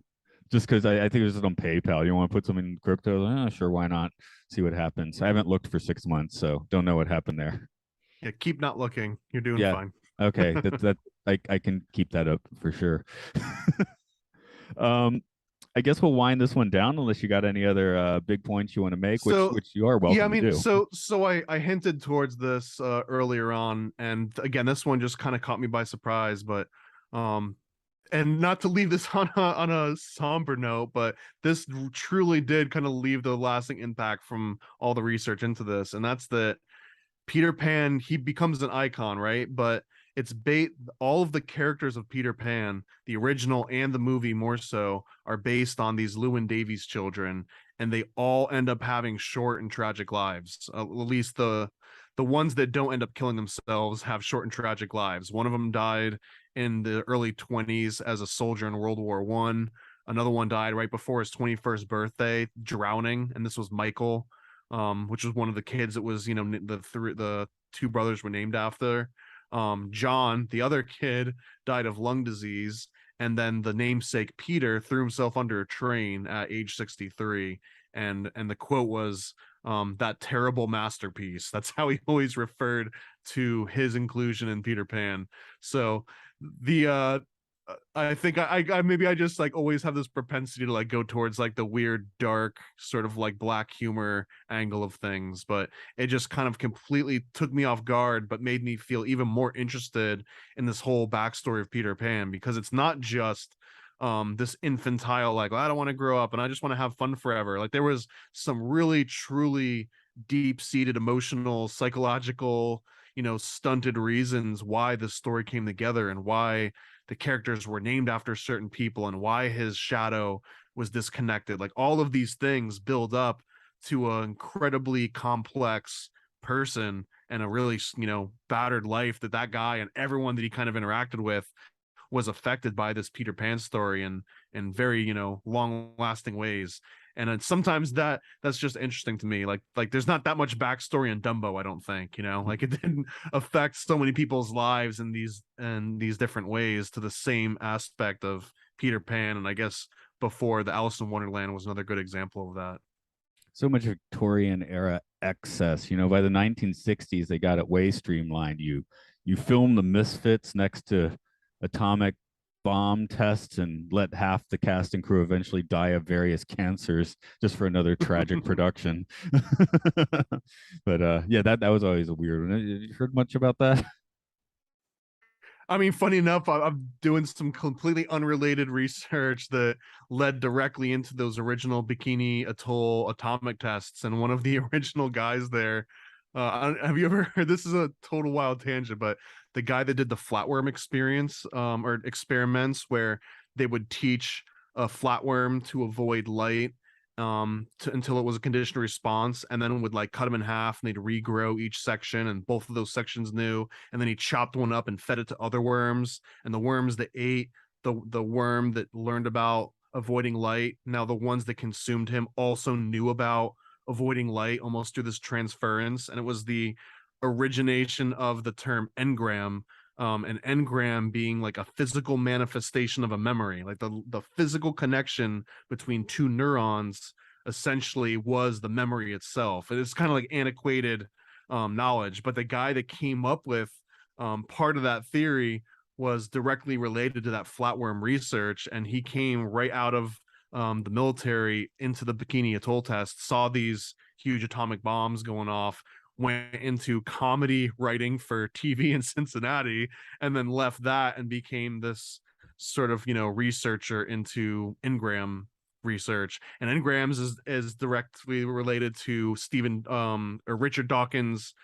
just because I think it was on PayPal. You want to put something in crypto? Sure, why not? See what happens. I haven't looked for 6 months, so don't know what happened there. Yeah, keep not looking. You're doing Yeah. fine. Okay. That I can keep that up for sure. um I guess we'll wind this one down unless you got any other big points you want to make, which So you are yeah, I welcome to mean, do. so I hinted towards this earlier on, and again, this one just kind of caught me by surprise. But um, and not to leave this on a somber note, but this truly did kind of leave the lasting impact from all the research into this, and that's that Peter Pan, he becomes an icon, right? But it's all of the characters of Peter Pan, the original and the movie more so, are based on these Llewyn Davies children, and they all end up having short and tragic lives. At least the ones that don't end up killing themselves have short and tragic lives. One of them died in the early 20s as a soldier in World War One. Another one died right before his 21st birthday, drowning, and this was Michael, which was one of the kids that was, the two brothers were named after. John, the other kid, died of lung disease, and then the namesake Peter threw himself under a train at age 63. And the quote was, that terrible masterpiece. That's how he always referred to his inclusion in Peter Pan. So the I think I maybe I just like always have this propensity to like go towards like the weird, dark, sort of like black humor angle of things, but it just kind of completely took me off guard, but made me feel even more interested in this whole backstory of Peter Pan, because it's not just this infantile like, well, I don't want to grow up and I just want to have fun forever. Like there was some really truly deep-seated emotional, psychological, stunted reasons why this story came together, and why the characters were named after certain people, and why his shadow was disconnected. Like all of these things build up to an incredibly complex person and a really, battered life that guy and everyone that he kind of interacted with was affected by this Peter Pan story in very, long lasting ways. And sometimes that's just interesting to me. Like there's not that much backstory in Dumbo, I don't think, like it didn't affect so many people's lives in these different ways to the same aspect of Peter Pan. And I guess before, the Alice in Wonderland was another good example of that. So much Victorian era excess. By the 1960s, they got it way streamlined. You film the misfits next to atomic bomb tests and let half the cast and crew eventually die of various cancers just for another tragic production. But yeah, that was always a weird one. You heard much about that? I mean, funny enough, I'm doing some completely unrelated research that led directly into those original Bikini Atoll atomic tests. And one of the original guys there, have you ever heard? This is a total wild tangent, but the guy that did the flatworm experience, or experiments where they would teach a flatworm to avoid light, until it was a conditioned response, and then would like cut them in half and they'd regrow each section, and both of those sections knew. And then he chopped one up and fed it to other worms, and the worms that ate the worm that learned about avoiding light, now the ones that consumed him also knew about avoiding light, almost through this transference. And it was the origination of the term engram, an engram being like a physical manifestation of a memory, like the physical connection between two neurons essentially was the memory itself. And it's kind of like antiquated knowledge, but the guy that came up with part of that theory was directly related to that flatworm research, and he came right out of the military into the Bikini Atoll test, saw these huge atomic bombs going off, went into comedy writing for TV in Cincinnati, and then left that and became this sort of researcher into engram research. And engrams is directly related to Stephen or Richard Dawkins'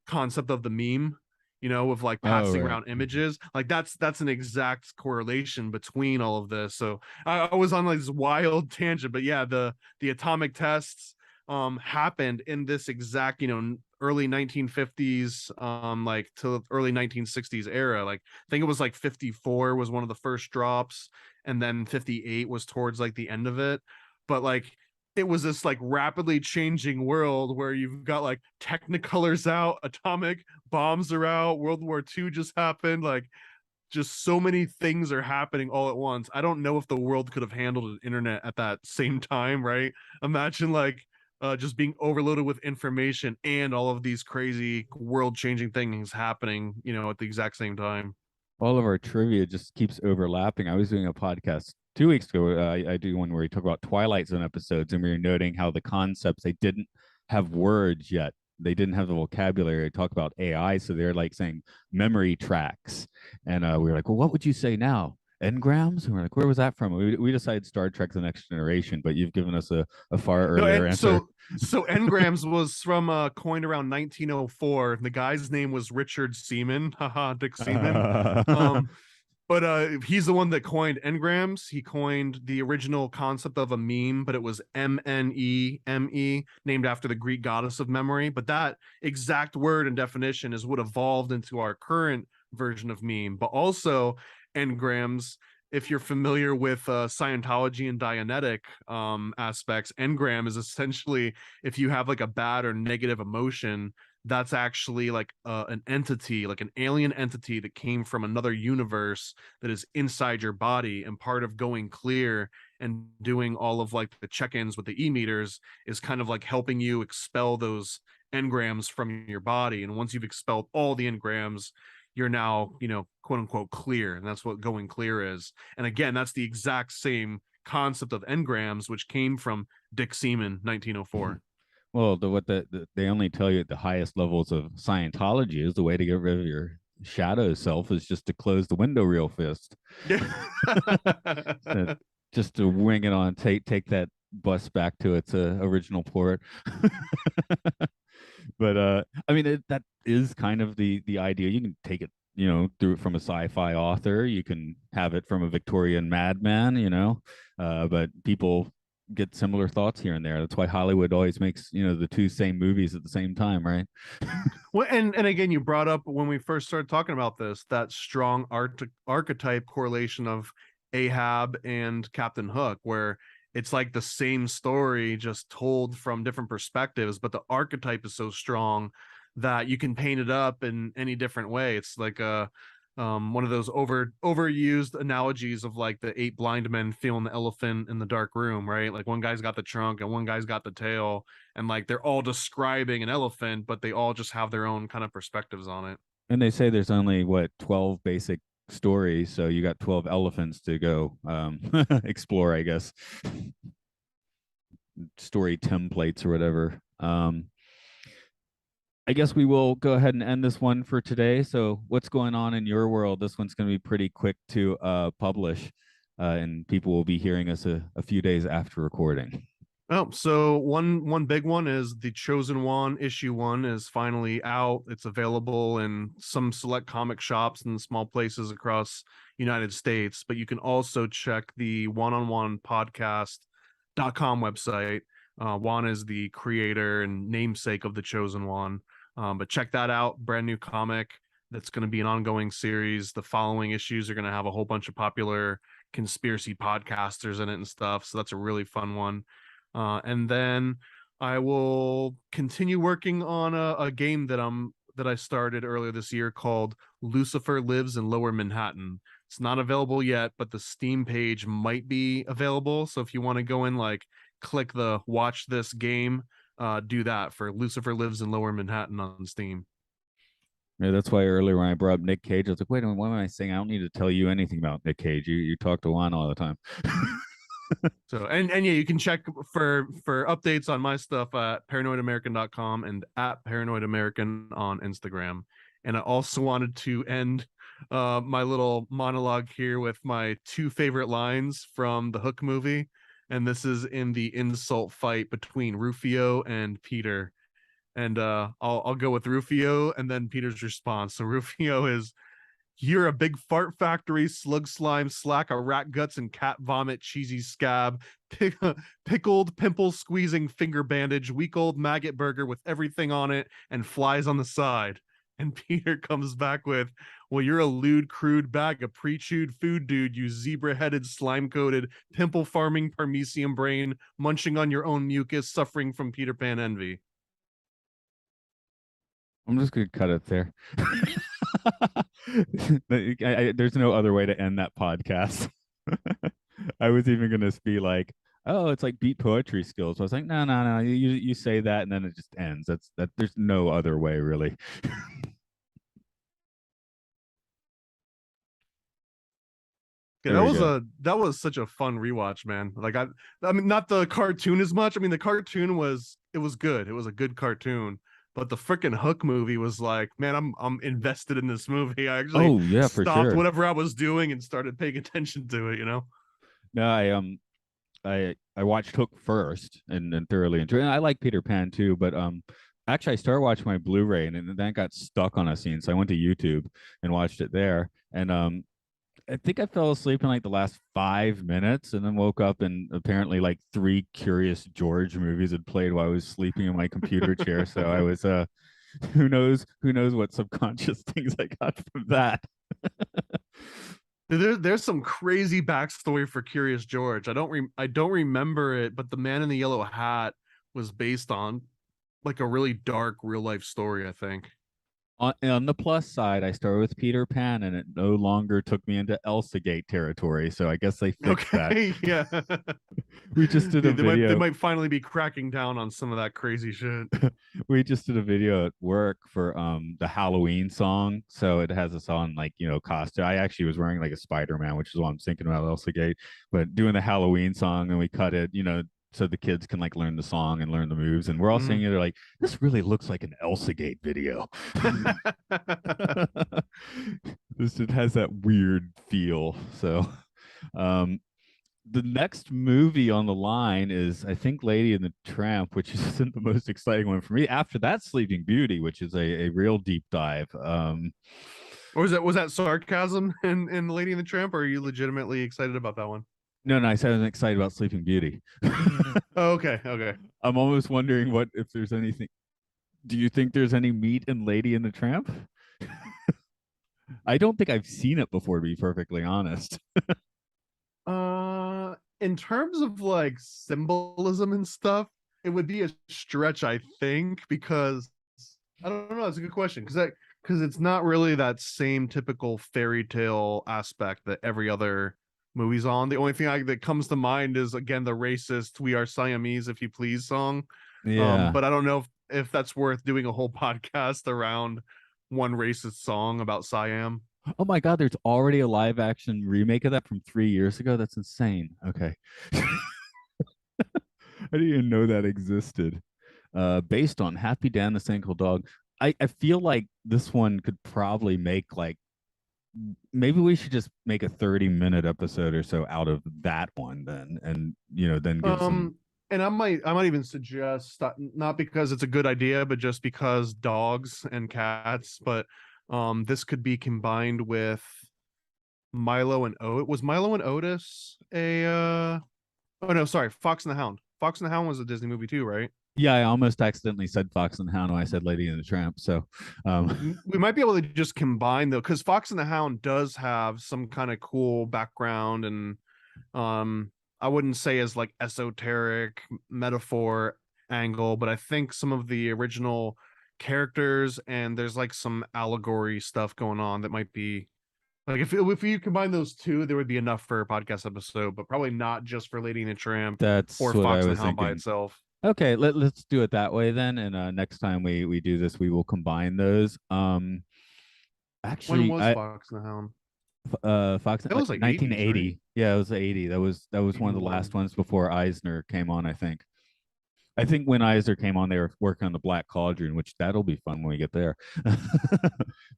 concept of the meme, of like Oh, passing right. around images. Like that's an exact correlation between all of this. So I was on like this wild tangent, but yeah, the atomic tests happened in this exact early 1950s like to early 1960s era. Like I think it was like 54 was one of the first drops, and then 58 was towards like the end of it. But like it was this like rapidly changing world where you've got like technicolors out, atomic bombs are out, World War II just happened, like just so many things are happening all at once. I don't know if the world could have handled an internet at that same time, right? Imagine like just being overloaded with information and all of these crazy world-changing things happening, at the exact same time. All of our trivia just keeps overlapping. I was doing a podcast 2 weeks ago. I do one where we talk about Twilight Zone episodes, and we were noting how the concepts, they didn't have words yet. They didn't have the vocabulary to talk about AI, so they're like saying memory tracks, and we were like, "Well, what would you say now? Engrams?" And we're like, "Where was that from?" We decided Star Trek: The Next Generation, but you've given us a far No, earlier and answer. so engrams was from coined around 1904. The guy's name was Richard Seaman, haha, Dick Seaman. Um, but he's the one that coined engrams. He coined the original concept of a meme, but it was MNEME, named after the Greek goddess of memory. But that exact word and definition is what evolved into our current version of meme. But also engrams, if you're familiar with Scientology and Dianetic aspects, engram is essentially if you have like a bad or negative emotion, that's actually like an entity, like an alien entity that came from another universe that is inside your body. And part of going clear and doing all of like the check-ins with the e-meters is kind of like helping you expel those engrams from your body. And once you've expelled all the engrams, you're now, quote unquote clear. And that's what going clear is. And again, that's the exact same concept of engrams, which came from Dick Seaman, 1904. Well, they only tell you at the highest levels of Scientology is the way to get rid of your shadow self is just to close the window real fast. Yeah. So just to wing it on, take that bus back to its original port. But I mean, that is kind of the idea. You can take it, through it from a sci-fi author. You can have it from a Victorian madman, but people get similar thoughts here and there. That's why Hollywood always makes, the two same movies at the same time, right? Well, and again, you brought up when we first started talking about this, that strong archetype correlation of Ahab and Captain Hook, where it's like the same story just told from different perspectives, but the archetype is so strong that you can paint it up in any different way. It's like a one of those overused analogies of like the eight blind men feeling the elephant in the dark room, right? Like one guy's got the trunk and one guy's got the tail, and like they're all describing an elephant, but they all just have their own kind of perspectives on it. And they say there's only what 12 basic stories, so you got 12 elephants to go explore, I guess. Story templates or whatever. I guess we will go ahead and end this one for today. So, what's going on in your world? This one's going to be pretty quick to publish, and people will be hearing us a few days after recording. Oh, so one big one is The Chosen One issue 1 is finally out. It's available in some select comic shops and small places across United States, but you can also check the one-on-one podcast.com website. Juan is the creator and namesake of The Chosen One. But check that out. Brand new comic that's going to be an ongoing series. The following issues are going to have a whole bunch of popular conspiracy podcasters in it and stuff. So that's a really fun one. And then I will continue working on a game that I started earlier this year called Lucifer Lives in Lower Manhattan. It's not available yet, but the Steam page might be available. So if you want to go in, like, click the watch this game, do that for Lucifer Lives in Lower Manhattan on Steam. Yeah, that's why earlier when I brought up Nick Cage, I was like, wait a minute, what am I saying? I don't need to tell you anything about Nick Cage. You talk to Juan all the time. So and yeah, you can check for updates on my stuff at paranoidamerican.com and at paranoidamerican on Instagram. And I also wanted to end my little monologue here with my two favorite lines from the Hook movie. And this is in the insult fight between Rufio and Peter. And I'll go with Rufio and then Peter's response. So Rufio is, "You're a big fart factory, slug slime, slack, a rat guts and cat vomit, cheesy scab, pickled, pimple squeezing finger bandage, week old maggot burger with everything on it and flies on the side." And Peter comes back with, "Well, you're a lewd, crude bag of pre-chewed food, dude, you zebra-headed, slime-coated, pimple farming Parmesium brain, munching on your own mucus, suffering from Peter Pan envy." I'm just gonna cut it there. There's no other way to end that podcast. I was even gonna be like, "Oh, it's like beat poetry skills." I was like, "No, no, no. You say that, and then it just ends. That's that. There's no other way, really." Yeah, There we go. that was such a fun rewatch, man. Like I mean, not the cartoon as much. I mean, the cartoon was, it was good. It was a good cartoon, but the freaking Hook movie was like, man, I'm invested in this movie. I actually Oh yeah, for stopped sure. whatever I was doing and started paying attention to it. You know? No, I watched Hook first and thoroughly enjoyed it. And I like Peter Pan too, but actually I started watching my Blu-ray and then got stuck on a scene. So I went to YouTube and watched it there. And I think I fell asleep in like the last 5 minutes and then woke up and apparently like three Curious George movies had played while I was sleeping in my computer chair. So I was who knows what subconscious things I got from that. There's some crazy backstory for Curious George. I don't remember it, but the Man in the Yellow Hat was based on like a really dark real life story, I think. On the plus side, I started with Peter Pan, and it no longer took me into Elsa Gate territory. So I guess they fixed that. Okay, yeah. We just did a They video. might finally be cracking down on some of that crazy shit. We just did a video at work for the Halloween song. So it has us on like costume. I actually was wearing like a Spider-Man, which is what I'm thinking about Elsa Gate, but doing the Halloween song, and we cut it, so the kids can like learn the song and learn the moves. And we're all singing it. They're like, this really looks like an Elsa Gate video. This it has that weird feel. So um the next movie on the line is I think Lady and the Tramp, which isn't the most exciting one for me. After that, Sleeping Beauty, which is a real deep dive. Or was that sarcasm in Lady and the Tramp, or are you legitimately excited about that one? No, I said I'm excited about Sleeping Beauty. Oh, okay, okay. I'm almost wondering what if there's anything. Do you think there's any meat in Lady and the Tramp? I don't think I've seen it before, to be perfectly honest. in terms of like symbolism and stuff, it would be a stretch, I think, because I don't know. It's a good question because it's not really that same typical fairy tale aspect that every other movie's on. The only thing that comes to mind is again the racist "We Are Siamese, If You Please" song. Yeah. But I don't know if that's worth doing a whole podcast around one racist song about Siam. Oh my God, there's already a live action remake of that from 3 years ago. That's insane. Okay. I didn't even know that existed. Based on Happy Dan the Single Dog. I feel like this one could probably make like maybe we should just make a 30-minute episode or so out of that one then and then give some. And I might even suggest not because it's a good idea, but just because dogs and cats. But this could be combined with Milo and Otis. Was Milo and Otis a? Oh no, sorry, Fox and the Hound. Fox and the Hound was a Disney movie too, right? Yeah, I almost accidentally said Fox and the Hound when I said Lady and the Tramp. So We might be able to just combine though, because Fox and the Hound does have some kind of cool background and I wouldn't say as like esoteric metaphor angle, but I think some of the original characters and there's like some allegory stuff going on that might be like if you combine those two, there would be enough for a podcast episode, but probably not just for Lady and the Tramp that's or what I Fox and was the Hound by thinking. itself. Okay, let's do it that way then. And next time we do this, we will combine those. When Actually, was I Fox and the Hound? Fox That like was like 80s, right? 1980. Yeah, it was 80. That was one of the last 81. ones before Eisner came on, I think. I think when Eisner came on, they were working on the Black Cauldron, which that'll be fun when we get there.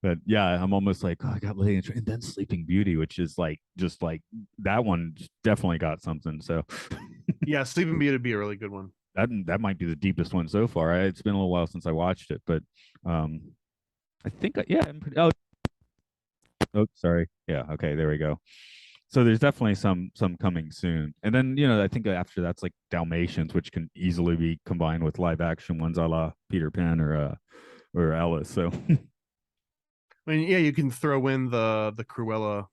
But yeah, I'm almost like, oh, I got Lady and then Sleeping Beauty, which is like just like that one definitely got something. So Yeah, Sleeping Beauty would be a really good one. that might be the deepest one so far. It's been a little while since I watched it, but um, I think yeah. Oh, sorry. Yeah. Okay. There we go. So there's definitely some coming soon, and then I think after that's like Dalmatians, which can easily be combined with live action ones, a la Peter Pan or Alice. So I mean, yeah, you can throw in the Cruella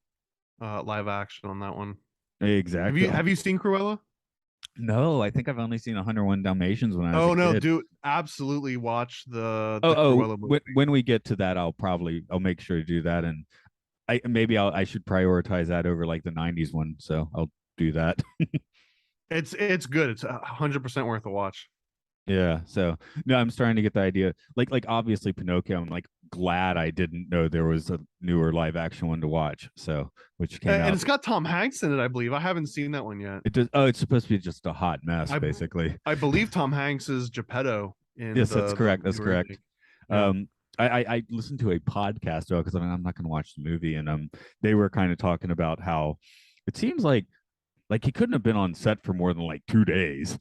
live action on that one. Have exactly. you Oh, have you seen Cruella? no, I think I've only seen 101 Dalmatians when I was a Oh no, kid. dude, absolutely watch the Oh, Cruella movie. when we get to that, I'll make sure to do that, and I should prioritize that over like the '90s one. So I'll do that. It's good. It's 100% worth a watch. Yeah. So no, I'm starting to get the idea. Like obviously Pinocchio, I'm like glad I didn't know there was a newer live action one to watch. So which came And out. it's got Tom Hanks in it, I believe. I haven't seen that one yet. It does. Oh, it's supposed to be just a hot mess, I basically. I believe Tom Hanks is Geppetto in Yes, that's the correct. That's new correct. remake. Yeah. Um, I listened to a podcast because I'm not going to watch the movie, and they were kind of talking about how it seems like he couldn't have been on set for more than like 2 days,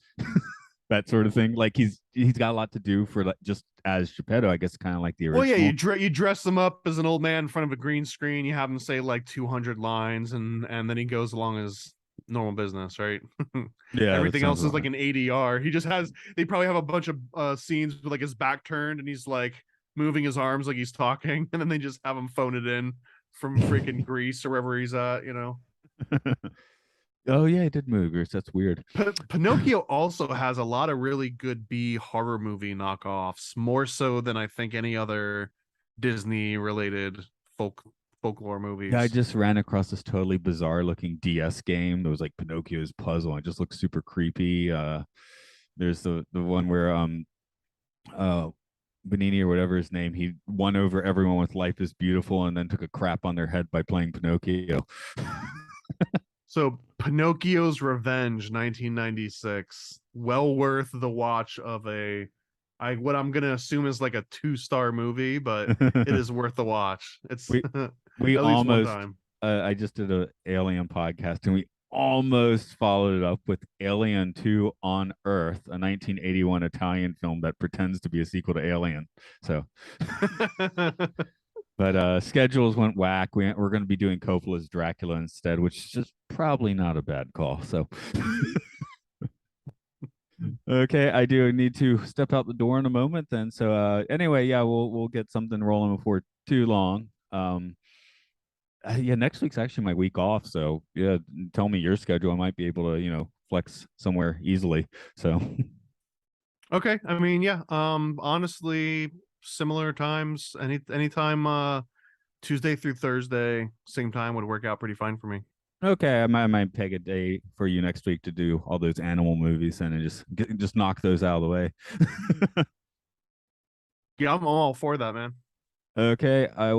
that sort of thing. Like he's got a lot to do for like just as Geppetto, I guess, kind of like the Well, yeah, original. you dress him up as an old man in front of a green screen. You have him say like 200 lines, and then he goes along his normal business, right? Yeah, that Everything sounds else is about like right. an ADR. He just has. They probably have a bunch of scenes with like his back turned, and he's like moving his arms like he's talking, and then they just have him phone it in from freaking Greece or wherever he's at. Oh yeah, he did move. That's weird. Pinocchio also has a lot of really good B horror movie knockoffs, more so than I think any other Disney related folklore Yeah, I movies. just ran across this totally bizarre looking DS game. It was like Pinocchio's puzzle. It just looks super creepy. There's the one where uh Benini or whatever his name, he won over everyone with Life is Beautiful and then took a crap on their head by playing Pinocchio. So Pinocchio's Revenge 1996, well worth the watch of what I'm gonna assume is like a 2-star movie, but it is worth the watch. It's we we at least one almost time. I just did a Alien podcast and we almost followed it up with Alien 2 on Earth, a 1981 Italian film that pretends to be a sequel to Alien. So but schedules went whack. We're going to be doing Coppola's Dracula instead, which is just probably not a bad call. So okay, I do need to step out the door in a moment then. So anyway, yeah, we'll get something rolling before too long. Yeah, next week's actually my week off, so yeah, tell me your schedule. I might be able to, flex somewhere easily. So, Okay, I mean, yeah, honestly, similar times, anytime Tuesday through Thursday, same time would work out pretty fine for me. okay, I might peg a day for you next week to do all those animal movies and then just knock those out of the way. Yeah, I'm all for that, man. Okay, I